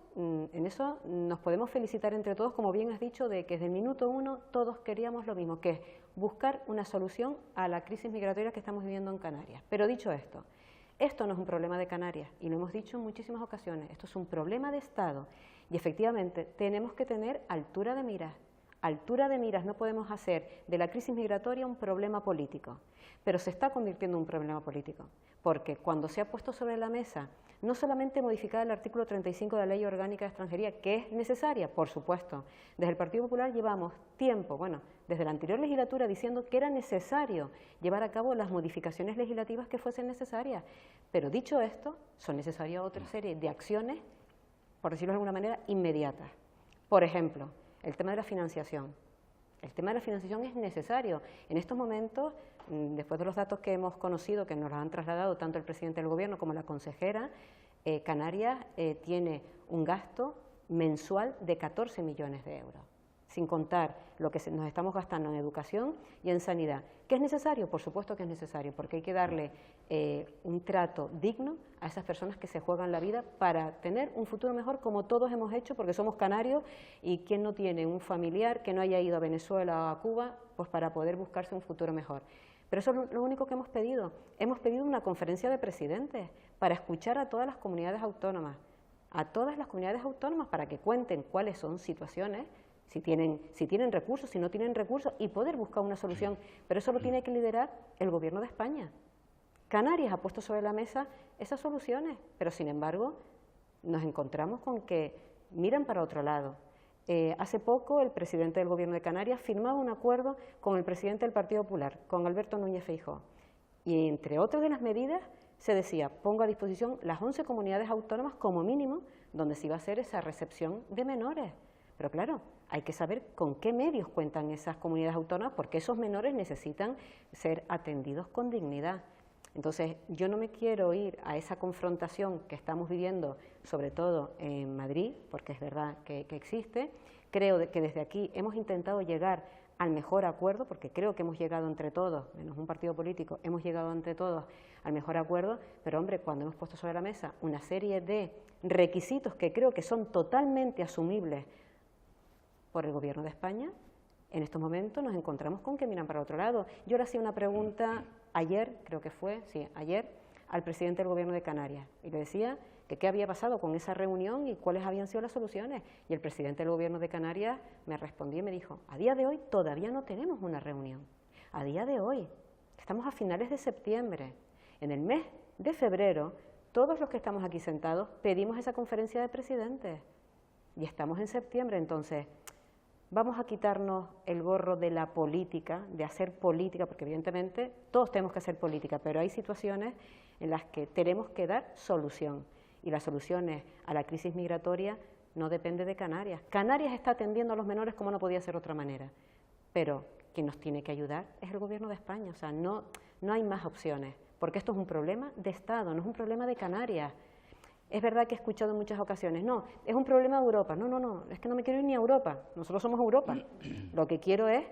nos podemos felicitar entre todos, como bien has dicho, de que desde el minuto 1 todos queríamos lo mismo, que es buscar una solución a la crisis migratoria que estamos viviendo en Canarias. Pero dicho esto no es un problema de Canarias y lo hemos dicho en muchísimas ocasiones, esto es un problema de Estado y efectivamente tenemos que tener altura de miras. Altura de miras, no podemos hacer de la crisis migratoria un problema político, pero se está convirtiendo en un problema político, porque cuando se ha puesto sobre la mesa no solamente modificar el artículo 35 de la Ley Orgánica de Extranjería, que es necesaria, por supuesto, desde el Partido Popular llevamos tiempo, desde la anterior legislatura diciendo que era necesario llevar a cabo las modificaciones legislativas que fuesen necesarias, pero dicho esto, son necesarias otra serie de acciones, por decirlo de alguna manera, inmediatas. Por ejemplo, el tema de la financiación. El tema de la financiación es necesario. En estos momentos, después de los datos que hemos conocido, que nos los han trasladado tanto el presidente del Gobierno como la consejera, Canarias tiene un gasto mensual de 14 millones de euros, sin contar lo que nos estamos gastando en educación y en sanidad. ¿Qué es necesario? Por supuesto que es necesario, porque hay que darle un trato digno a esas personas que se juegan la vida para tener un futuro mejor, como todos hemos hecho, porque somos canarios, y quien no tiene un familiar que no haya ido a Venezuela o a Cuba, pues para poder buscarse un futuro mejor. Pero eso es lo único que hemos pedido. Hemos pedido una conferencia de presidentes para escuchar a todas las comunidades autónomas, para que cuenten cuáles son situaciones, si tienen recursos, si no tienen recursos, y poder buscar una solución. Pero eso lo tiene que liderar el Gobierno de España. Canarias ha puesto sobre la mesa esas soluciones, pero sin embargo nos encontramos con que miran para otro lado. Hace poco el presidente del Gobierno de Canarias firmaba un acuerdo con el presidente del Partido Popular, con Alberto Núñez Feijóo, y entre otras de las medidas se decía, pongo a disposición las 11 comunidades autónomas como mínimo donde se iba a hacer esa recepción de menores. Pero claro, hay que saber con qué medios cuentan esas comunidades autónomas porque esos menores necesitan ser atendidos con dignidad. Entonces, yo no me quiero ir a esa confrontación que estamos viviendo, sobre todo en Madrid, porque es verdad que existe. Creo que desde aquí hemos intentado llegar al mejor acuerdo, porque creo que hemos llegado entre todos, menos un partido político, hemos llegado entre todos al mejor acuerdo, pero hombre, cuando hemos puesto sobre la mesa una serie de requisitos que creo que son totalmente asumibles por el Gobierno de España, en estos momentos nos encontramos con que miran para otro lado. Yo le hacía una pregunta ayer, creo que fue, sí, ayer, al presidente del Gobierno de Canarias, y le decía que qué había pasado con esa reunión y cuáles habían sido las soluciones. Y el presidente del Gobierno de Canarias me respondió y me dijo, a día de hoy todavía no tenemos una reunión. A día de hoy, estamos a finales de septiembre. En el mes de febrero, todos los que estamos aquí sentados pedimos esa conferencia de presidentes. Y estamos en septiembre, entonces vamos a quitarnos el gorro de la política, de hacer política, porque evidentemente todos tenemos que hacer política, pero hay situaciones en las que tenemos que dar solución. Y las soluciones a la crisis migratoria no depende de Canarias. Canarias está atendiendo a los menores como no podía ser de otra manera, pero quien nos tiene que ayudar es el Gobierno de España. O sea, no hay más opciones, porque esto es un problema de Estado, no es un problema de Canarias. Es verdad que he escuchado en muchas ocasiones, no, es un problema de Europa. No, es que no me quiero ir ni a Europa, nosotros somos Europa. Lo que quiero es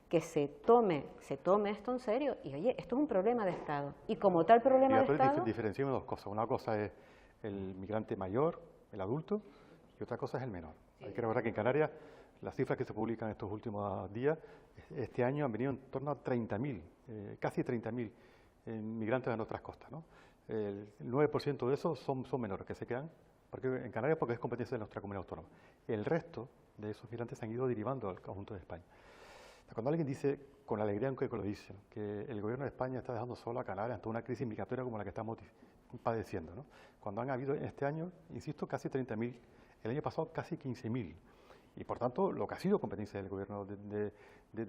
que se tome esto en serio. Y oye, esto es un problema de Estado. Y como tal problema de Estado... Diferenciamos dos cosas. Una cosa es el migrante mayor, el adulto, y otra cosa es el menor. Sí. Hay que recordar que en Canarias, las cifras que se publican estos últimos días, este año han venido en torno a 30.000, casi 30.000 migrantes de nuestras costas, ¿no? El 9% de esos son menores que se quedan en Canarias porque es competencia de nuestra comunidad autónoma. El resto de esos migrantes se han ido derivando al conjunto de España. Cuando alguien dice, con la alegría en que lo dice, que el Gobierno de España está dejando solo a Canarias ante una crisis migratoria como la que estamos padeciendo, ¿no? Cuando han habido este año, insisto, casi 30.000, el año pasado casi 15.000. Y por tanto, lo que ha sido competencia del Gobierno de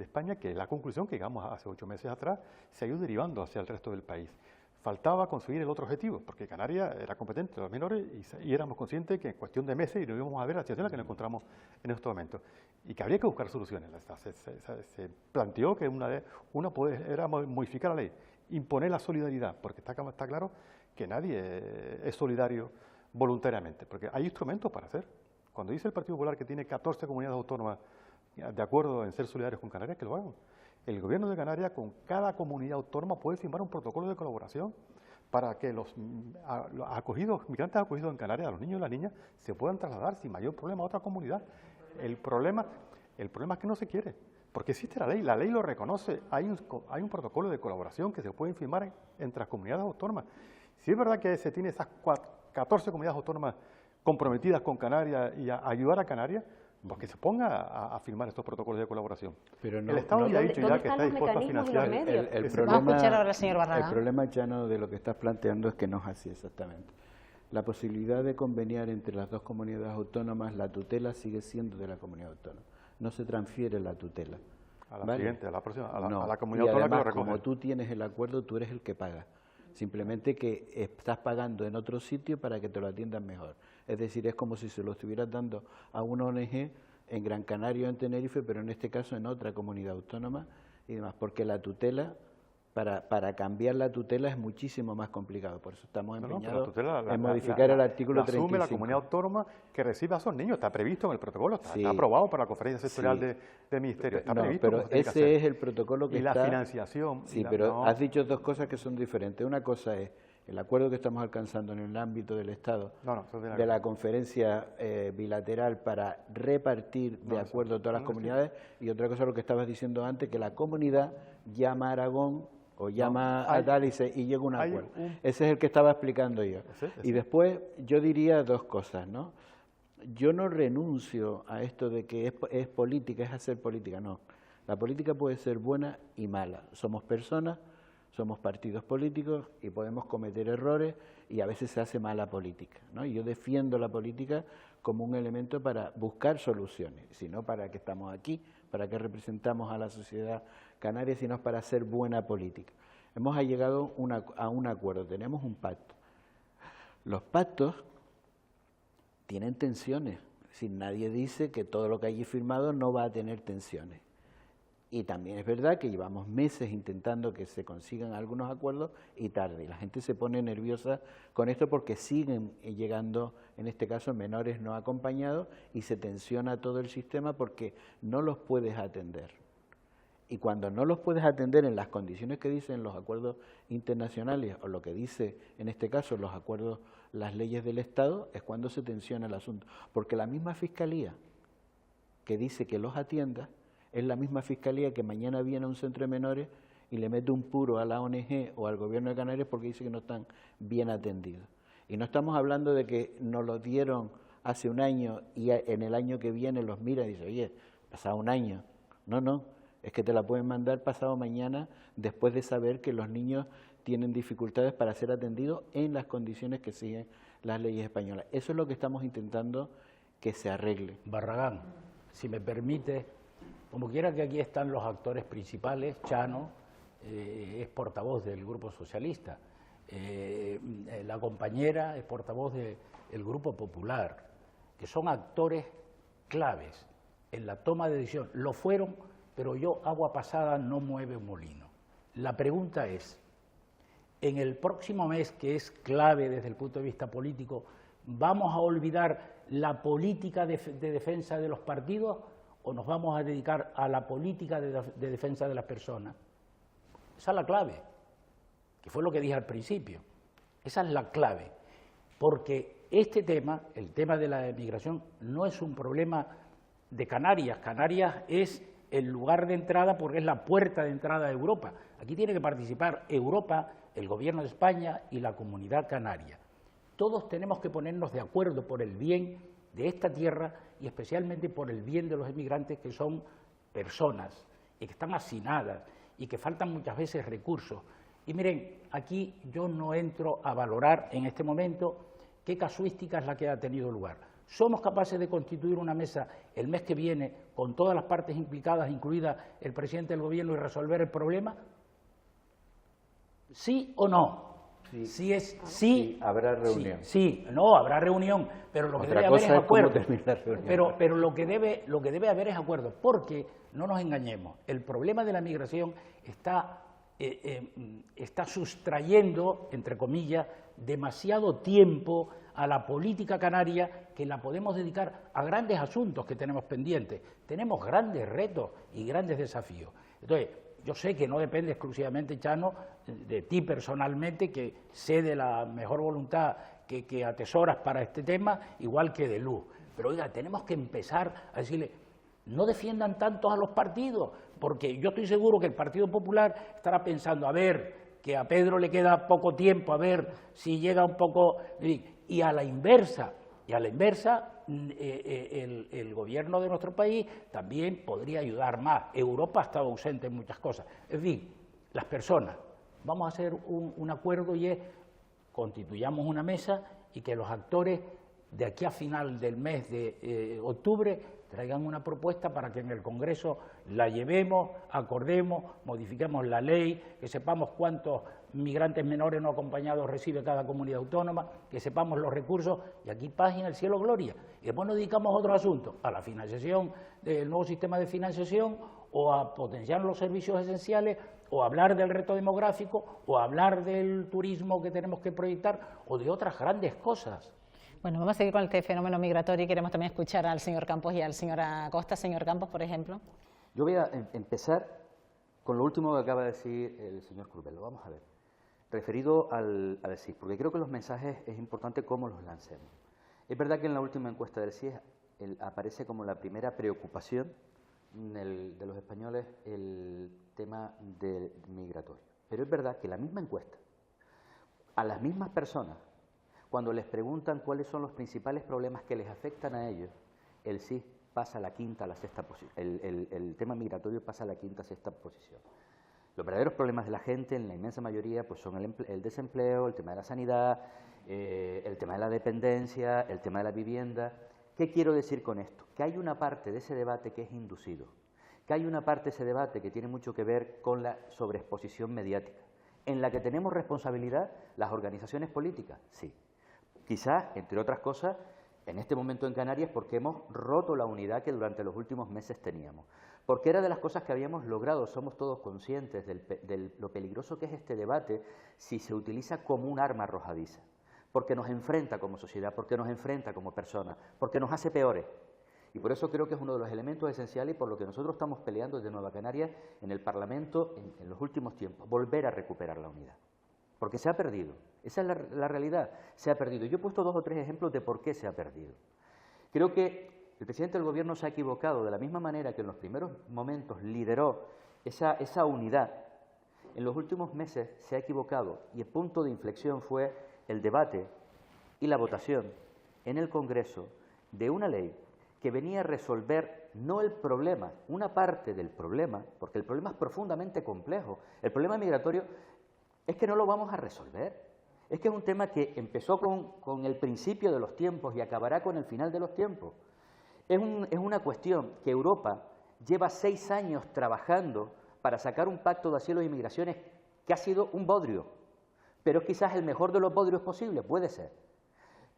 España, que la conclusión que llegamos hace 8 meses atrás, se ha ido derivando hacia el resto del país. Faltaba conseguir el otro objetivo, porque Canarias era competente de los menores y éramos conscientes que en cuestión de meses nos íbamos a ver la situación en la que nos encontramos en estos momentos y que habría que buscar soluciones. Se planteó que una era modificar la ley, imponer la solidaridad, porque está claro que nadie es solidario voluntariamente, porque hay instrumentos para hacer. Cuando dice el Partido Popular que tiene 14 comunidades autónomas de acuerdo en ser solidarios con Canarias, que lo hagan. El Gobierno de Canarias, con cada comunidad autónoma, puede firmar un protocolo de colaboración para que los migrantes acogidos en Canarias, a los niños y las niñas, se puedan trasladar sin mayor problema a otra comunidad. El problema es que no se quiere, porque existe la ley lo reconoce, hay un protocolo de colaboración que se puede firmar entre las comunidades autónomas. Si es verdad que se tiene esas 14 comunidades autónomas comprometidas con Canarias y a ayudar a Canarias, pues que se ponga a firmar estos protocolos de colaboración. Pero el Estado ya ha dicho ya que está dispuesto a financiar. Vamos a escuchar ahora al señor Barragán. El problema, Chano, de lo que estás planteando es que no es así exactamente. La posibilidad de conveniar entre las dos comunidades autónomas, la tutela sigue siendo de la comunidad autónoma. No se transfiere la tutela. A la siguiente, a la próxima, a la comunidad y autónoma además, que lo recoge. como tú tienes el acuerdo, tú eres el que paga. Simplemente que estás pagando en otro sitio para que te lo atiendan mejor. Es decir, es como si se lo estuvieras dando a una ONG en Gran Canaria o en Tenerife, pero en este caso en otra comunidad autónoma y demás, porque la tutela, para cambiar la tutela es muchísimo más complicado, por eso estamos empeñados en modificar el artículo 35. Asume la comunidad autónoma que reciba a esos niños, está previsto en el protocolo, está aprobado por la conferencia sectorial del Ministerio, está previsto. Pero ese es el protocolo que está... Y la financiación... Sí, pero has dicho dos cosas que son diferentes. Una cosa es el acuerdo que estamos alcanzando en el ámbito del Estado, de la conferencia bilateral para repartir de acuerdo a todas las comunidades, y otra cosa lo que estabas diciendo antes, que la comunidad llama a Aragón o llama a tal y llega a un acuerdo. Ese es el que estaba explicando yo. Y después yo diría dos cosas, ¿no? Yo no renuncio a esto de que es política, es hacer política, no. La política puede ser buena y mala. Somos personas, somos partidos políticos y podemos cometer errores y a veces se hace mala política, ¿no? Y yo defiendo la política como un elemento para buscar soluciones, sino para qué estamos aquí, para qué representamos a la sociedad canaria, sino para hacer buena política. hemos llegado a un acuerdo, tenemos un pacto. Los pactos tienen tensiones, es decir, nadie dice que todo lo que hay firmado no va a tener tensiones. Y también es verdad que llevamos meses intentando que se consigan algunos acuerdos y tarde. Y la gente se pone nerviosa con esto porque siguen llegando, en este caso, menores no acompañados y se tensiona todo el sistema porque no los puedes atender. Y cuando no los puedes atender en las condiciones que dicen los acuerdos internacionales o lo que dice, en este caso, los acuerdos, las leyes del Estado, es cuando se tensiona el asunto. Porque la misma Fiscalía que dice que los atienda es la misma Fiscalía que mañana viene a un centro de menores y le mete un puro a la ONG o al Gobierno de Canarias porque dice que no están bien atendidos. Y no estamos hablando de que nos lo dieron hace un año y en el año que viene los mira y dice, oye, pasado un año. No, no, es que te la pueden mandar pasado mañana después de saber que los niños tienen dificultades para ser atendidos en las condiciones que siguen las leyes españolas. Eso es lo que estamos intentando que se arregle. Barragán, si me permite, como quiera que aquí están los actores principales, Chano es portavoz del Grupo Socialista, la compañera es portavoz del Grupo Popular, que son actores claves en la toma de decisión. Lo fueron, pero agua pasada no mueve un molino. La pregunta es, en el próximo mes, que es clave desde el punto de vista político, ¿vamos a olvidar la política de defensa de los partidos o nos vamos a dedicar a la política de defensa de las personas? Esa es la clave, que fue lo que dije al principio. Esa es la clave, porque este tema, el tema de la emigración, no es un problema de Canarias. Canarias es el lugar de entrada porque es la puerta de entrada a Europa. Aquí tiene que participar Europa, el Gobierno de España y la Comunidad Canaria. Todos tenemos que ponernos de acuerdo por el bien de esta tierra y especialmente por el bien de los emigrantes, que son personas y que están hacinadas y que faltan muchas veces recursos. Y miren, aquí yo no entro a valorar en este momento qué casuística es la que ha tenido lugar. ¿Somos capaces de constituir una mesa el mes que viene con todas las partes implicadas, incluida el presidente del Gobierno, y resolver el problema? ¿Sí o no? Sí. Si es sí, habrá reunión. Sí, no, habrá reunión, pero lo que debe haber es acuerdo. Pero lo que debe haber es acuerdo, porque, no nos engañemos, el problema de la migración está sustrayendo, entre comillas, demasiado tiempo a la política canaria, que la podemos dedicar a grandes asuntos que tenemos pendientes. Tenemos grandes retos y grandes desafíos. Entonces, yo sé que no depende exclusivamente, Chano, de ti personalmente, que sé de la mejor voluntad que atesoras para este tema, igual que de Luz. Pero oiga, tenemos que empezar a decirle, no defiendan tanto a los partidos, porque yo estoy seguro que el Partido Popular estará pensando, a ver, que a Pedro le queda poco tiempo, a ver si llega un poco... Y a la inversa, el gobierno de nuestro país también podría ayudar más. Europa ha estado ausente en muchas cosas. En fin, las personas. Vamos a hacer un acuerdo y es, constituyamos una mesa y que los actores de aquí a final del mes de octubre traigan una propuesta para que en el Congreso la llevemos, acordemos, modifiquemos la ley, que sepamos cuántos migrantes menores no acompañados recibe cada comunidad autónoma, que sepamos los recursos, y aquí paz en el cielo, gloria. Y después nos dedicamos a otros asuntos, a la financiación del nuevo sistema de financiación, o a potenciar los servicios esenciales, o a hablar del reto demográfico, o a hablar del turismo que tenemos que proyectar, o de otras grandes cosas. Bueno, vamos a seguir con este fenómeno migratorio y queremos también escuchar al señor Campos y al señor Acosta. Señor Campos, por ejemplo. Yo voy a empezar con lo último que acaba de decir el señor Curvelo. Vamos a ver, referido al CIS, porque creo que los mensajes es importante cómo los lancemos. Es verdad que en la última encuesta del CIS aparece como la primera preocupación de los españoles el tema del migratorio. Pero es verdad que la misma encuesta, a las mismas personas, cuando les preguntan cuáles son los principales problemas que les afectan a ellos, el CIS pasa a la quinta, a la sexta posición. El tema migratorio pasa a la quinta, sexta posición. Los verdaderos problemas de la gente, en la inmensa mayoría, pues son el desempleo, el tema de la sanidad, el tema de la dependencia, el tema de la vivienda. ¿Qué quiero decir con esto? Que hay una parte de ese debate que es inducido, que hay una parte de ese debate que tiene mucho que ver con la sobreexposición mediática. ¿En la que tenemos responsabilidad las organizaciones políticas? Sí. Quizás, entre otras cosas, en este momento en Canarias porque hemos roto la unidad que durante los últimos meses teníamos. Porque era de las cosas que habíamos logrado, somos todos conscientes de lo peligroso que es este debate si se utiliza como un arma arrojadiza. Porque nos enfrenta como sociedad, porque nos enfrenta como personas, porque nos hace peores. Y por eso creo que es uno de los elementos esenciales y por lo que nosotros estamos peleando desde Nueva Canarias en el Parlamento en los últimos tiempos, volver a recuperar la unidad. Porque se ha perdido, esa es la realidad, se ha perdido. Yo he puesto 2 o 3 ejemplos de por qué se ha perdido. Creo que el presidente del Gobierno se ha equivocado de la misma manera que en los primeros momentos lideró esa unidad. En los últimos meses se ha equivocado y el punto de inflexión fue el debate y la votación en el Congreso de una ley que venía a resolver no el problema, una parte del problema, porque el problema es profundamente complejo. El problema migratorio es que no lo vamos a resolver. Es que es un tema que empezó con el principio de los tiempos y acabará con el final de los tiempos. Es una cuestión que Europa lleva 6 años trabajando para sacar un pacto de asilo e inmigraciones que ha sido un bodrio, pero es quizás el mejor de los bodrios posibles, puede ser.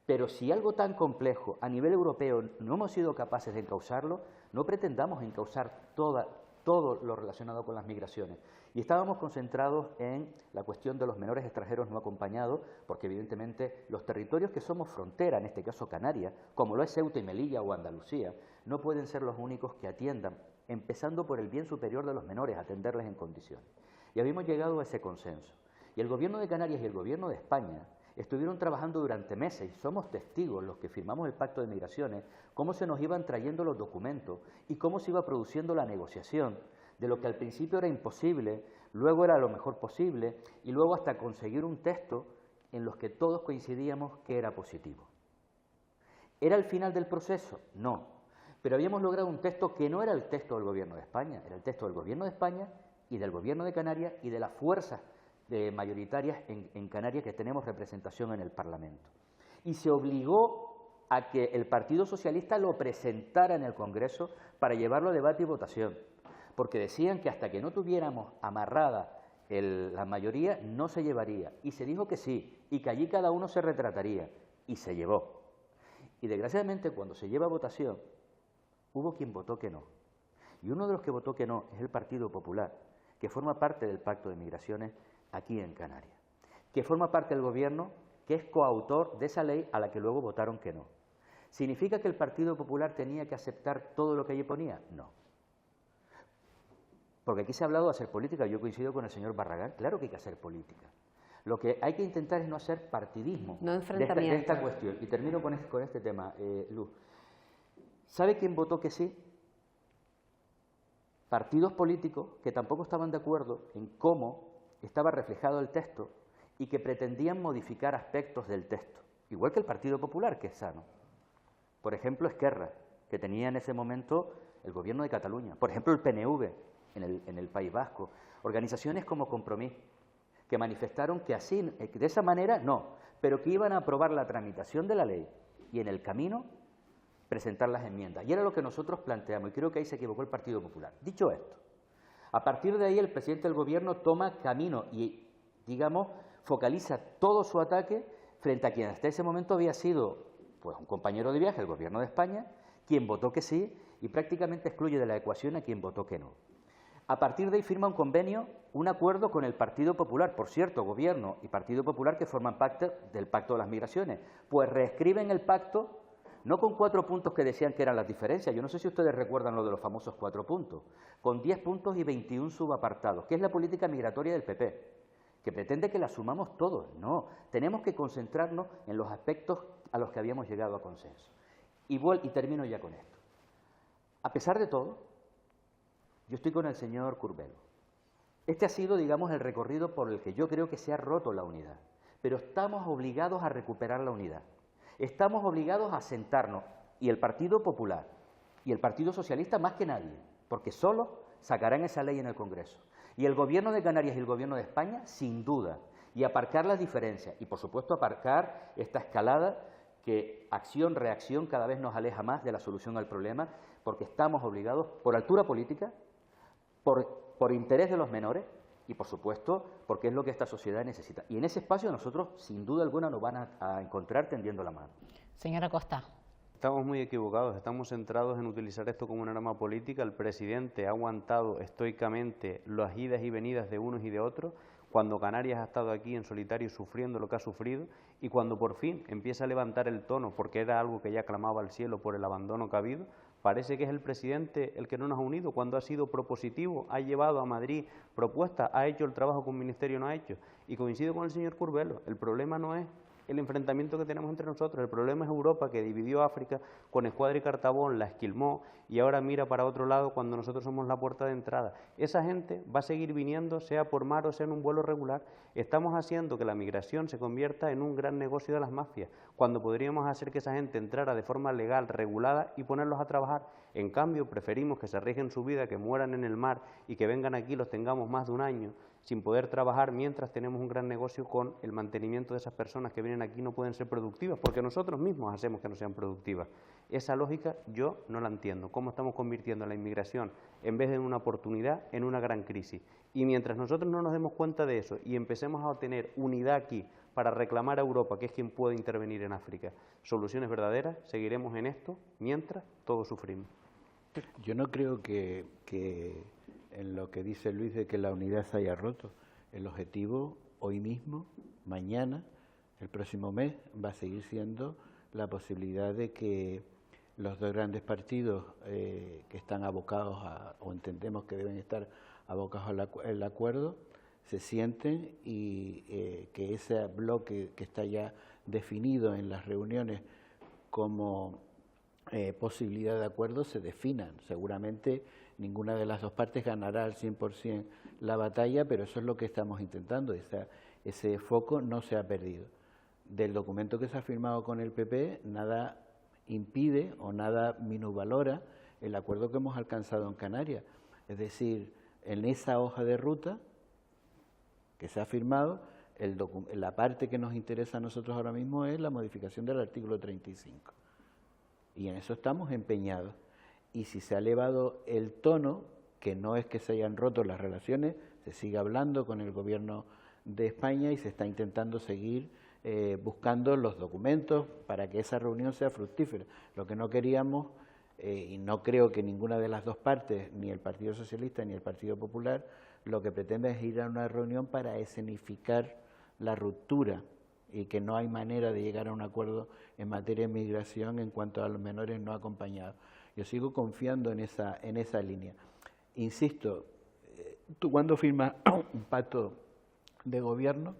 Pero si algo tan complejo a nivel europeo no hemos sido capaces de encauzarlo, no pretendamos encauzar todo lo relacionado con las migraciones. Y estábamos concentrados en la cuestión de los menores extranjeros no acompañados, porque evidentemente los territorios que somos frontera, en este caso Canarias, como lo es Ceuta y Melilla o Andalucía, no pueden ser los únicos que atiendan, empezando por el bien superior de los menores, atenderles en condiciones. Y habíamos llegado a ese consenso. Y el Gobierno de Canarias y el Gobierno de España estuvieron trabajando durante meses, y somos testigos los que firmamos el Pacto de Migraciones, cómo se nos iban trayendo los documentos y cómo se iba produciendo la negociación de lo que al principio era imposible, luego era lo mejor posible y luego hasta conseguir un texto en los que todos coincidíamos que era positivo. ¿Era el final del proceso? No, pero habíamos logrado un texto que no era el texto del Gobierno de España, era el texto del Gobierno de España y del Gobierno de Canarias y de las fuerzas mayoritarias en Canarias que tenemos representación en el Parlamento. Y se obligó a que el Partido Socialista lo presentara en el Congreso para llevarlo a debate y votación, porque decían que hasta que no tuviéramos amarrada la mayoría no se llevaría. Y se dijo que sí, y que allí cada uno se retrataría, y se llevó. Y desgraciadamente cuando se lleva a votación, hubo quien votó que no. Y uno de los que votó que no es el Partido Popular, que forma parte del Pacto de Migraciones aquí en Canarias, que forma parte del Gobierno, que es coautor de esa ley a la que luego votaron que no. ¿Significa que el Partido Popular tenía que aceptar todo lo que allí ponía? No. Porque aquí se ha hablado de hacer política, yo coincido con el señor Barragán, claro que hay que hacer política. Lo que hay que intentar es no hacer partidismo no de esta cuestión. Y termino con este tema, Luz. ¿Sabe quién votó que sí? Partidos políticos que tampoco estaban de acuerdo en cómo estaba reflejado el texto y que pretendían modificar aspectos del texto, igual que el Partido Popular, que es sano. Por ejemplo, Esquerra, que tenía en ese momento el Gobierno de Cataluña. Por ejemplo, el PNV en el País Vasco. Organizaciones como Compromís, que manifestaron que así, de esa manera, no, pero que iban a aprobar la tramitación de la ley y en el camino presentar las enmiendas. Y era lo que nosotros planteamos, y creo que ahí se equivocó el Partido Popular. Dicho esto, a partir de ahí el presidente del Gobierno toma camino y, digamos, focaliza todo su ataque frente a quien hasta ese momento había sido pues, un compañero de viaje del Gobierno de España, quien votó que sí y prácticamente excluye de la ecuación a quien votó que no. A partir de ahí firma un convenio, un acuerdo con el Partido Popular, por cierto, Gobierno y Partido Popular que forman parte del Pacto de las Migraciones, pues reescriben el pacto no con 4 puntos que decían que eran las diferencias, yo no sé si ustedes recuerdan lo de los famosos 4 puntos, con 10 puntos y 21 subapartados, que es la política migratoria del PP, que pretende que la sumamos todos. No, tenemos que concentrarnos en los aspectos a los que habíamos llegado a consenso. Y termino ya con esto. A pesar de todo, yo estoy con el señor Curbelo. Este ha sido, digamos, el recorrido por el que yo creo que se ha roto la unidad, pero estamos obligados a recuperar la unidad. Estamos obligados a sentarnos, y el Partido Popular y el Partido Socialista más que nadie, porque solo sacarán esa ley en el Congreso. Y el Gobierno de Canarias y el Gobierno de España, sin duda, y aparcar las diferencias, y por supuesto aparcar esta escalada que acción-reacción cada vez nos aleja más de la solución al problema, porque estamos obligados, por altura política, por interés de los menores y, por supuesto, porque es lo que esta sociedad necesita. Y en ese espacio nosotros, sin duda alguna, nos van a encontrar tendiendo la mano. Señora Costa. Estamos muy equivocados, estamos centrados en utilizar esto como un arma política. El presidente ha aguantado estoicamente las idas y venidas de unos y de otros, cuando Canarias ha estado aquí en solitario sufriendo lo que ha sufrido, y cuando por fin empieza a levantar el tono, porque era algo que ya clamaba al cielo por el abandono que ha habido, parece que es el presidente el que no nos ha unido, cuando ha sido propositivo, ha llevado a Madrid propuestas, ha hecho el trabajo que un ministerio no ha hecho. Y coincido con el señor Curbelo, el problema no es el enfrentamiento que tenemos entre nosotros, el problema es Europa, que dividió África con Escuadra y Cartabón, la esquilmó y ahora mira para otro lado cuando nosotros somos la puerta de entrada. Esa gente va a seguir viniendo, sea por mar o sea en un vuelo regular. Estamos haciendo que la migración se convierta en un gran negocio de las mafias, cuando podríamos hacer que esa gente entrara de forma legal, regulada y ponerlos a trabajar. En cambio, preferimos que se arriesguen su vida, que mueran en el mar y que vengan aquí, los tengamos más de un año sin poder trabajar, mientras tenemos un gran negocio con el mantenimiento de esas personas que vienen aquí. No pueden ser productivas, porque nosotros mismos hacemos que no sean productivas. Esa lógica yo no la entiendo. ¿Cómo estamos convirtiendo la inmigración, en vez de una oportunidad, en una gran crisis? Y mientras nosotros no nos demos cuenta de eso y empecemos a tener unidad aquí para reclamar a Europa, que es quien puede intervenir en África, soluciones verdaderas, seguiremos en esto mientras todos sufrimos. Yo no creo que en lo que dice Luis de que la unidad se haya roto. El objetivo hoy mismo, mañana, el próximo mes, va a seguir siendo la posibilidad de que los dos grandes partidos que están abocados o entendemos que deben estar abocados al acuerdo, se sienten y que ese bloque que está ya definido en las reuniones como posibilidad de acuerdo se definan. Seguramente ninguna de las dos partes ganará al 100% la batalla, pero eso es lo que estamos intentando. Ese foco no se ha perdido. Del documento que se ha firmado con el PP, nada impide o nada minusvalora el acuerdo que hemos alcanzado en Canarias. Es decir, en esa hoja de ruta que se ha firmado, la parte que nos interesa a nosotros ahora mismo es la modificación del artículo 35. Y en eso estamos empeñados. Y si se ha elevado el tono, que no es que se hayan roto las relaciones, se sigue hablando con el gobierno de España y se está intentando seguir buscando los documentos para que esa reunión sea fructífera. Lo que no queríamos, y no creo que ninguna de las dos partes, ni el Partido Socialista ni el Partido Popular, lo que pretende es ir a una reunión para escenificar la ruptura y que no hay manera de llegar a un acuerdo en materia de migración en cuanto a los menores no acompañados. Yo sigo confiando en esa línea. Insisto, tú cuando firmas un pacto de gobierno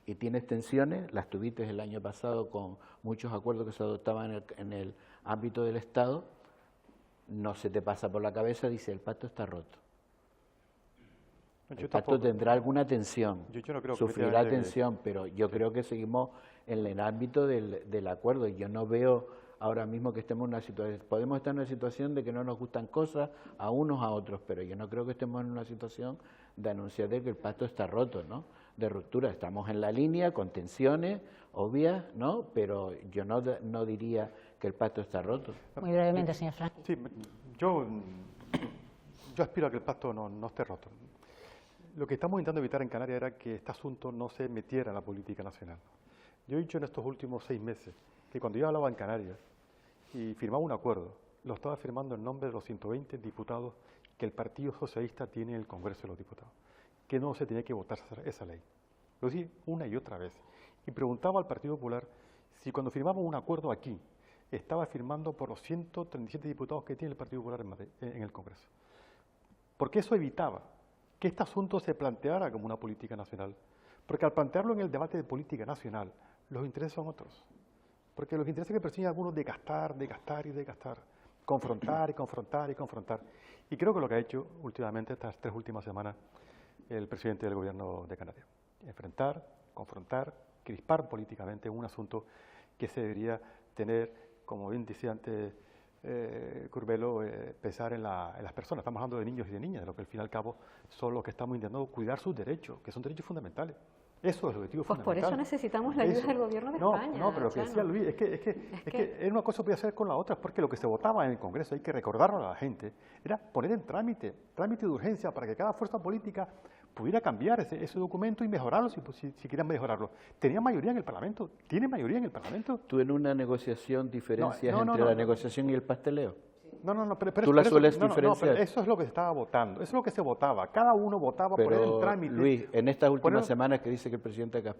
y tienes tensiones, las tuviste el año pasado con muchos acuerdos que se adoptaban en el ámbito del Estado, no se te pasa por la cabeza, dice, el pacto está roto. El pacto tendrá alguna tensión, yo no creo sufrirá tensión, pero yo creo que seguimos en el ámbito del acuerdo y yo no veo ahora mismo que estemos en una situación, podemos estar en una situación de que no nos gustan cosas a unos a otros, pero yo no creo que estemos en una situación de anunciar de que el pacto está roto, ¿no? De ruptura. Estamos en la línea con tensiones obvias, ¿no? Pero yo no diría que el pacto está roto. Muy brevemente, señor Frank. Sí, yo aspiro a que el pacto no esté roto. Lo que estamos intentando evitar en Canarias era que este asunto no se metiera en la política nacional. Yo he dicho en estos últimos 6 meses que cuando yo hablaba en Canarias y firmaba un acuerdo, lo estaba firmando en nombre de los 120 diputados que el Partido Socialista tiene en el Congreso de los Diputados, que no se tenía que votar esa ley. Lo dije una y otra vez. Y preguntaba al Partido Popular si cuando firmamos un acuerdo aquí, estaba firmando por los 137 diputados que tiene el Partido Popular en el Congreso. Porque eso evitaba que este asunto se planteara como una política nacional. Porque al plantearlo en el debate de política nacional, los intereses son otros. Porque los intereses que persiguen algunos de gastar y de gastar, confrontar y confrontar y confrontar. Y creo que lo que ha hecho últimamente, estas 3 últimas semanas, el presidente del Gobierno de Canarias. Enfrentar, confrontar, crispar políticamente un asunto que se debería tener, como bien decía antes Curbelo, pensar en las personas. Estamos hablando de niños y de niñas, de lo que al fin y al cabo son los que estamos intentando cuidar sus derechos, que son derechos fundamentales. Eso es el objetivo fundamental. Pues por eso necesitamos la ayuda del Gobierno de España. No, pero lo que decía Luis, es que una cosa podía ser con la otra, porque lo que se votaba en el Congreso, hay que recordarlo a la gente, era poner en trámite de urgencia para que cada fuerza política pudiera cambiar ese documento y mejorarlo si quieran mejorarlo. Tenía mayoría en el Parlamento, tiene mayoría en el Parlamento. ¿Tú en una negociación diferencias entre la negociación y el pasteleo? No, pero ¿Tú la sueles diferenciar? pero eso es lo que se estaba votando, eso es lo que se votaba. Cada uno votaba por el trámite. Luis, en estas últimas semanas que dice que el presidente ¿tú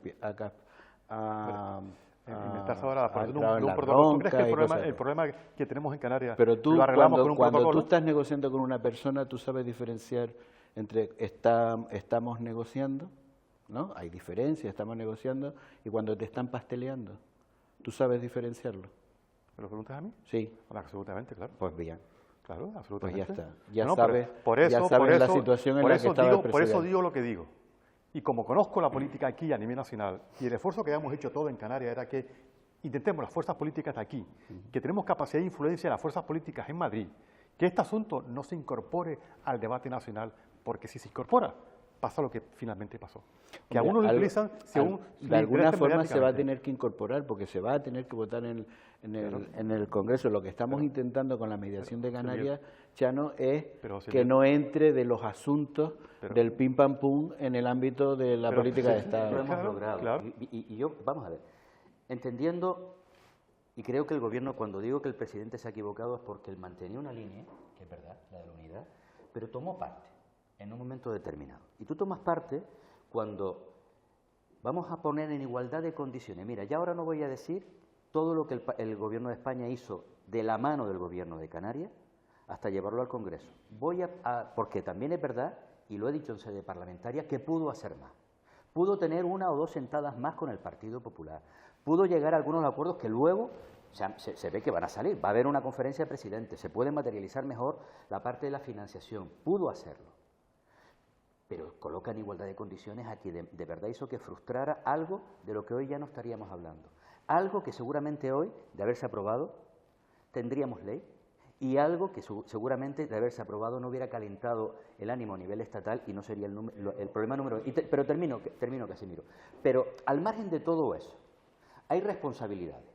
crees que el problema que tenemos en Canarias lo arreglamos con un protocolo? Cuando tú estás negociando con una persona, tú sabes diferenciar entre estamos negociando, ¿no? Hay diferencias, estamos negociando, y cuando te están pasteleando, ¿tú sabes diferenciarlo? ¿Me lo preguntas a mí? Sí. Bueno, absolutamente, claro. Pues bien. Claro, absolutamente. Pues ya está. Ya sabes la situación en la que estaba el presidente. Por eso digo lo que digo. Y como conozco la política aquí a nivel nacional, y el esfuerzo que habíamos hecho todo en Canarias era que intentemos las fuerzas políticas de aquí, que tenemos capacidad de influencia en las fuerzas políticas en Madrid, que este asunto no se incorpore al debate nacional, porque si se incorpora, pasa lo que finalmente pasó. Que a uno lo utilizan según... De alguna forma se va a tener que incorporar, porque se va a tener que votar en el Congreso. Lo que estamos intentando con la mediación de Canarias, Chano, es que no entre de los asuntos del pim pam pum en el ámbito de la política de Estado. Lo hemos logrado. Claro. Y yo, vamos a ver, entendiendo, y creo que el Gobierno, cuando digo que el presidente se ha equivocado, es porque él mantenía una línea, que es verdad, la de la unidad, pero tomó parte en un momento determinado. Y tú tomas parte cuando vamos a poner en igualdad de condiciones. Mira, ya ahora no voy a decir todo lo que el Gobierno de España hizo de la mano del Gobierno de Canarias hasta llevarlo al Congreso. Porque también es verdad, y lo he dicho en sede parlamentaria, que pudo hacer más. Pudo tener una o dos sentadas más con el Partido Popular. Pudo llegar a algunos acuerdos que luego se ve que van a salir. Va a haber una conferencia de presidentes, se puede materializar mejor la parte de la financiación. Pudo hacerlo. Pero coloca en igualdad de condiciones a quien de verdad hizo que frustrara algo de lo que hoy ya no estaríamos hablando. Algo que seguramente hoy, de haberse aprobado, tendríamos ley, y algo que seguramente de haberse aprobado no hubiera calentado el ánimo a nivel estatal y no sería el problema número... Pero termino, Casimiro. Pero al margen de todo eso, hay responsabilidades.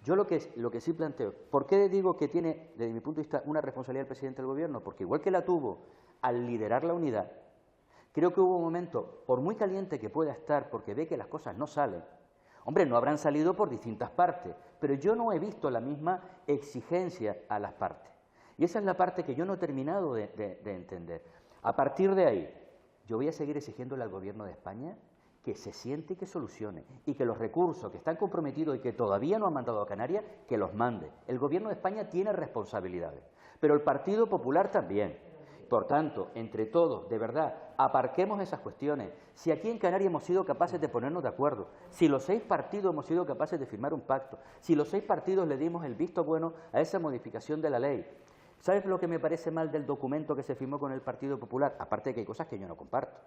Yo lo que sí planteo, ¿por qué digo que tiene, desde mi punto de vista, una responsabilidad el presidente del Gobierno? Porque igual que la tuvo al liderar la unidad, creo que hubo un momento, por muy caliente que pueda estar, porque ve que las cosas no salen, hombre, no habrán salido por distintas partes, pero yo no he visto la misma exigencia a las partes. Y esa es la parte que yo no he terminado de entender. A partir de ahí, yo voy a seguir exigiéndole al Gobierno de España que se siente y que solucione, y que los recursos que están comprometidos y que todavía no han mandado a Canarias, que los mande. El Gobierno de España tiene responsabilidades, pero el Partido Popular también. Por tanto, entre todos, de verdad, aparquemos esas cuestiones. Si aquí en Canarias hemos sido capaces de ponernos de acuerdo, si los 6 partidos hemos sido capaces de firmar un pacto, si los 6 partidos le dimos el visto bueno a esa modificación de la ley, ¿sabes lo que me parece mal del documento que se firmó con el Partido Popular? Aparte de que hay cosas que yo no comparto.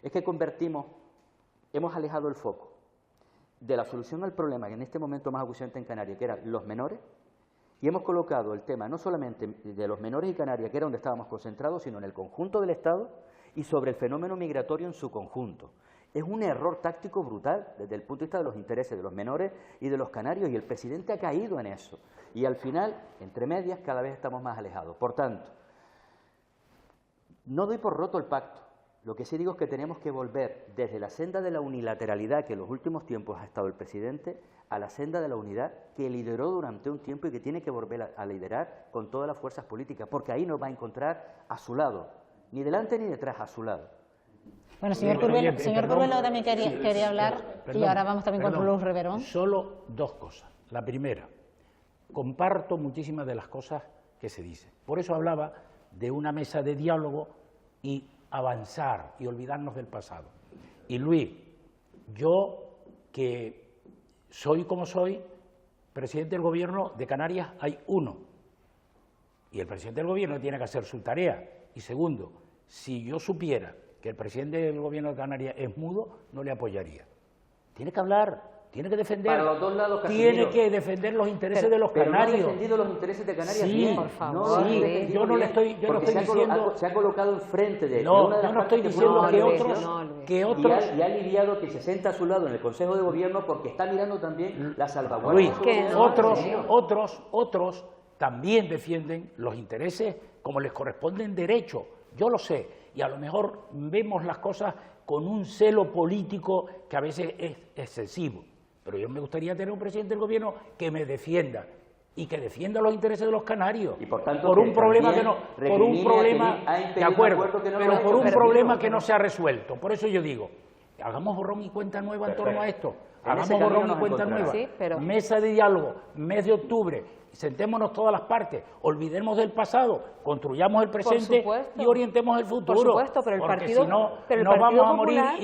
Es que hemos alejado el foco de la solución al problema que en este momento más acuciante en Canarias, que eran los menores, y hemos colocado el tema no solamente de los menores y Canarias, que era donde estábamos concentrados, sino en el conjunto del Estado y sobre el fenómeno migratorio en su conjunto. Es un error táctico brutal desde el punto de vista de los intereses de los menores y de los canarios, y el presidente ha caído en eso. Y al final, entre medias, cada vez estamos más alejados. Por tanto, no doy por roto el pacto. Lo que sí digo es que tenemos que volver desde la senda de la unilateralidad que en los últimos tiempos ha estado el presidente, a la senda de la unidad que lideró durante un tiempo y que tiene que volver a liderar con todas las fuerzas políticas, porque ahí nos va a encontrar a su lado, ni delante ni detrás, a su lado. Bueno, señor Curvelo también quería hablar, y ahora vamos también con Luz Reverón. Solo 2 cosas. La primera, comparto muchísimas de las cosas que se dicen. Por eso hablaba de una mesa de diálogo y avanzar y olvidarnos del pasado. Y Luis, yo que soy como soy, presidente del Gobierno de Canarias hay uno, y el presidente del Gobierno tiene que hacer su tarea. Y segundo, si yo supiera que el presidente del Gobierno de Canarias es mudo, no le apoyaría. Tiene que hablar, tiene que defender. Para los dos lados, tiene que defender los intereses de los canarios. Pero no ha defendido los intereses de Canarias bien. Por favor. No, sí, yo no le estoy diciendo... Se ha colocado enfrente de... No, de yo no estoy diciendo que otros... Y ha aliviado que se sienta a su lado en el Consejo de Gobierno porque está mirando también la salvaguardia. Luis, otros también defienden los intereses como les corresponde en derecho. Yo lo sé. y a lo mejor vemos las cosas con un celo político que a veces es excesivo. Pero yo me gustaría tener un presidente del gobierno que me defienda y que defienda los intereses de los canarios. Y por tanto, por un problema que no, por un problema, de acuerdo, pero por un problema que no se ha ha resuelto. Por eso yo digo, hagamos borrón y cuenta nueva en torno a esto. En ese Hagamos borrón camino y cuenta nos nueva. Sí, pero- Mesa de diálogo, mes de octubre, sentémonos todas las partes, olvidemos del pasado, construyamos el presente supuesto. y orientemos el futuro. Por supuesto, pero el porque partido- si no, pero el nos Partido vamos a morir Popular-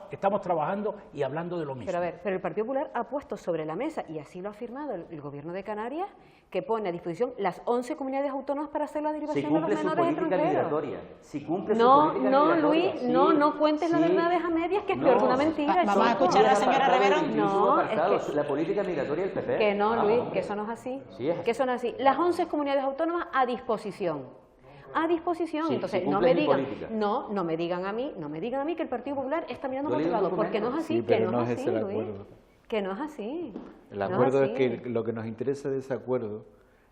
y estamos trabajando y hablando de lo mismo. Pero a ver, pero el Partido Popular ha puesto sobre la mesa, y así lo ha afirmado el Gobierno de Canarias, que pone a disposición las 11 comunidades autónomas para hacer la Si derivación de los cumple su menores política extranjeros. migratoria. Si cumple su No, política no, migratoria, Luis, sí, no cuentes las sí. verdades a medias, que es peor que una mentira. Vamos a chico. escuchar a la señora Apartado, Rivero. inclusive No, apartado, es que- la política migratoria del PP. Que no, Luis, hombre. que eso no es así. Sí, es así. Que eso no es así. Las 11 comunidades autónomas a disposición. A disposición. Sí, Entonces, si no cumple me mi digan, política. no me digan a mí que el Partido Popular está mirando Yo para he otro leído el lado, porque no es documento. así, Sí, que pero no no es es así, ese el Luis. acuerdo. Que no es así. El No es acuerdo es así. que lo que nos interesa de ese acuerdo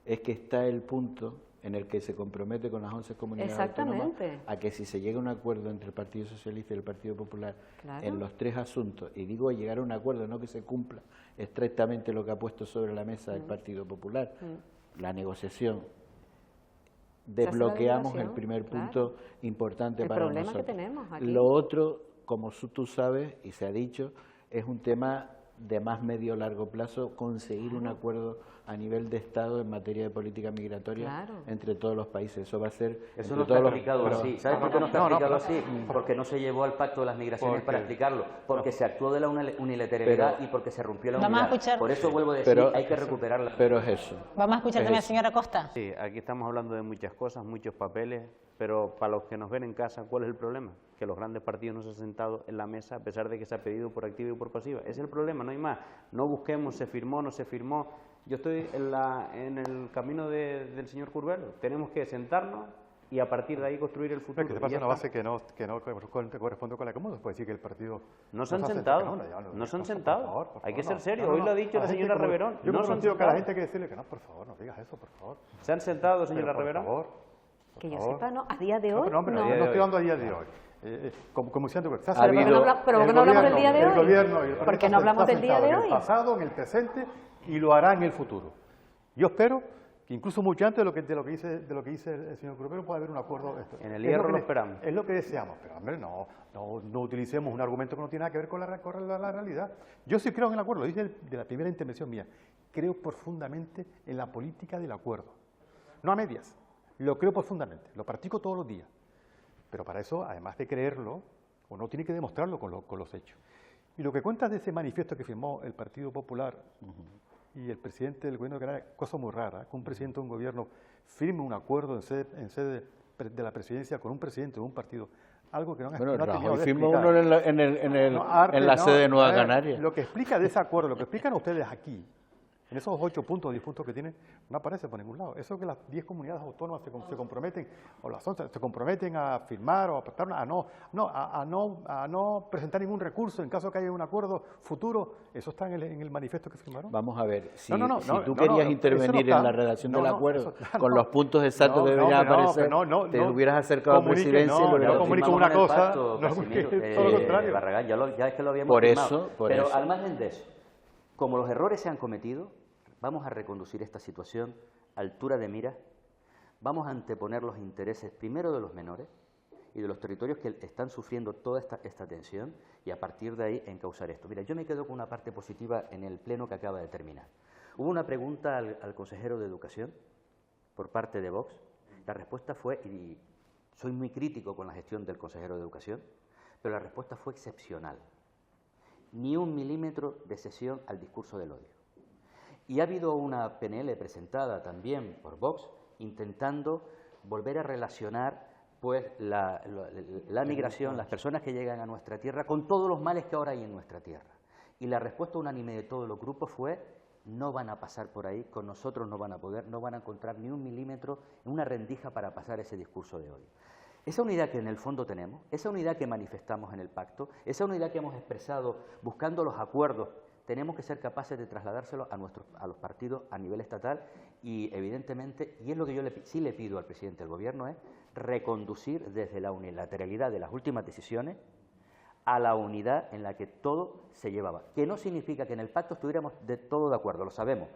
es que está el punto en el que se compromete con las 11 comunidades autónomas Exactamente. a que si se llega a un acuerdo entre el Partido Socialista y el Partido Popular Claro. en los tres asuntos, y digo llegar a un acuerdo, no que se cumpla estrictamente lo que ha puesto sobre la mesa el Partido Popular, la negociación, desbloqueamos el derivación, primer claro. punto importante El para problema que nosotros. tenemos aquí. Lo otro, como tú sabes y se ha dicho, es un tema de más medio largo plazo, conseguir un acuerdo a nivel de Estado en materia de política migratoria Claro. entre todos los países. Eso va a ser Eso entre no está todos los- explicado pero- así. ¿Sabes por qué no está explicado así? Porque no se llevó al pacto de las migraciones para explicarlo. Porque se actuó de la unilateralidad y porque se rompió la Vamos a unidad. escuchar- Por eso vuelvo a decir, Pero- hay que recuperarla. Pero es eso. Vamos a escuchar Es también a la eso. señora Costa. Sí, aquí estamos hablando de muchas cosas, muchos papeles, pero para los que nos ven en casa, ¿cuál es el problema? Que los grandes partidos no se han sentado en la mesa a pesar de que se ha pedido por activa y por pasiva. Ese es el problema, no hay más. No busquemos, se firmó, no se firmó. Yo estoy en el camino del señor Curbelo. Tenemos que sentarnos y a partir de ahí construir el futuro. Que se Y pasa ya una está. base que no corresponde con la común. Se puede decir que el partido... No se han ha sentado, sentado, ya no se han por sentado. favor, por Hay que favor, ser serio. no, Hoy no, lo ha dicho a la gente señora como- Reverón. Yo No me se han contigo que a la sentado. gente hay que decirle que no, por favor, no digas eso, por favor. ¿Se han sentado, señora Pero, por Reverón? favor, por Que yo favor. sepa, no, a día de No, hoy, pero, hombre, no. no estoy hablando a día de hoy. Como diciendo que se hace Ha habido- Pero ¿por qué no hablamos del día de el hoy? gobierno y el ¿Por partido qué no hablamos está del día de sentado hoy? En el pasado, en el presente y lo hará en el futuro. Yo espero que incluso mucho antes de lo que dice el señor Curbelo pueda haber un acuerdo. En el Es hierro que lo esperamos. Es lo que deseamos, pero hombre, no utilicemos un argumento que no tiene nada que ver con la realidad. Yo sí creo en el acuerdo, lo dije de la primera intervención mía. Creo profundamente en la política del acuerdo. No a medias, lo creo profundamente, lo practico todos los días. Pero para eso, además de creerlo, uno tiene que demostrarlo con los hechos. Y lo que cuentas de ese manifiesto que firmó el Partido Popular y el presidente del gobierno de Canarias, cosa muy rara, que un presidente de un gobierno firme un acuerdo en sede de la presidencia con un presidente de un partido, algo que no, Bueno, no ha terminado Rajoy de firmó explicar. uno en Arte, la sede de Nueva a ver, Canarias. Lo que explica de ese acuerdo, lo que explican ustedes aquí, en esos 8 puntos, 10 puntos que tienen, no aparece por ningún lado. Eso que las 10 comunidades autónomas se comprometen, o las 11, se comprometen a firmar o a pactar, a no presentar ningún recurso en caso que haya un acuerdo futuro, eso está en el manifiesto que firmaron. Vamos a ver, si No, tú querías eso intervenir no está. en la redacción del acuerdo, eso- con los puntos exactos que deberían aparecer, te hubieras acercado a la comunique, presidencia y lo no hubieras comunico firmado. una Firmamos en el cosa, pacto, no Casimiro, comunique todo lo contrario. Barragán, ya es que lo habíamos Por firmado. eso, por Pero eso. al margen de eso, como los errores se han cometido, vamos a reconducir esta situación a altura de mira, vamos a anteponer los intereses primero de los menores y de los territorios que están sufriendo toda esta tensión y a partir de ahí encauzar esto. Mira, yo me quedo con una parte positiva en el pleno que acaba de terminar. Hubo una pregunta al consejero de Educación por parte de Vox. La respuesta fue, y soy muy crítico con la gestión del consejero de Educación, pero la respuesta fue excepcional. Ni un milímetro de cesión al discurso del odio. Y ha habido una PNL presentada también por Vox intentando volver a relacionar pues la migración, las personas que llegan a nuestra tierra, con todos los males que ahora hay en nuestra tierra. Y la respuesta unánime de todos los grupos fue: no van a pasar por ahí, con nosotros no van a poder, no van a encontrar ni un milímetro, una rendija para pasar ese discurso de odio. Esa unidad que en el fondo tenemos, esa unidad que manifestamos en el pacto, esa unidad que hemos expresado buscando los acuerdos tenemos que ser capaces de trasladárselo a los partidos a nivel estatal y, evidentemente, y es lo que yo sí le pido al presidente del Gobierno, es reconducir desde la unilateralidad de las últimas decisiones a la unidad en la que todo se llevaba. Que no significa que en el pacto estuviéramos todo de acuerdo, lo sabemos,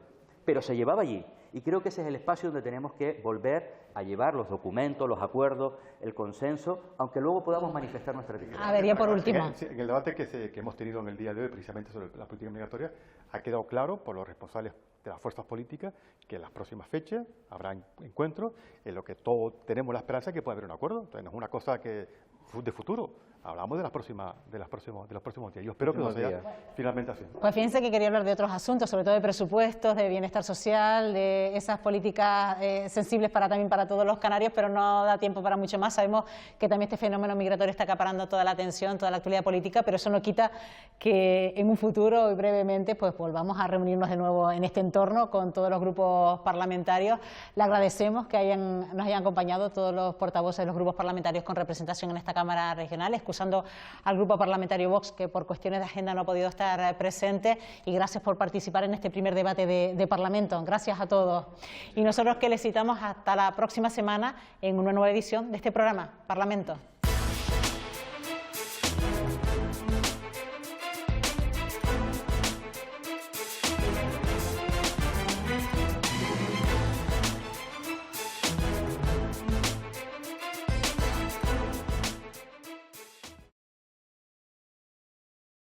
pero se llevaba allí. Y creo que ese es el espacio donde tenemos que volver a llevar los documentos, los acuerdos, el consenso, aunque luego podamos manifestar nuestras diferencias. A ver, ya por último. En el debate que hemos tenido en el día de hoy, precisamente sobre la política migratoria, ha quedado claro por los responsables de las fuerzas políticas que en las próximas fechas habrá encuentros en lo que todos tenemos la esperanza de que pueda haber un acuerdo. Entonces, no es una cosa que de futuro, hablamos de los próximos días. Yo espero que lo sea finalmente así. Pues fíjense que quería hablar de otros asuntos, sobre todo de presupuestos, de bienestar social, de esas políticas sensibles también para todos los canarios, pero no da tiempo para mucho más. Sabemos que también este fenómeno migratorio está acaparando toda la atención, toda la actualidad política, pero eso no quita que en un futuro y brevemente pues volvamos a reunirnos de nuevo en este entorno con todos los grupos parlamentarios. Le agradecemos que nos hayan acompañado todos los portavoces de los grupos parlamentarios con representación en esta Cámara Regional, excusando al Grupo Parlamentario Vox, que por cuestiones de agenda no ha podido estar presente, y gracias por participar en este primer debate de Parlamento. Gracias a todos. Y nosotros que les citamos hasta la próxima semana en una nueva edición de este programa, Parlamento.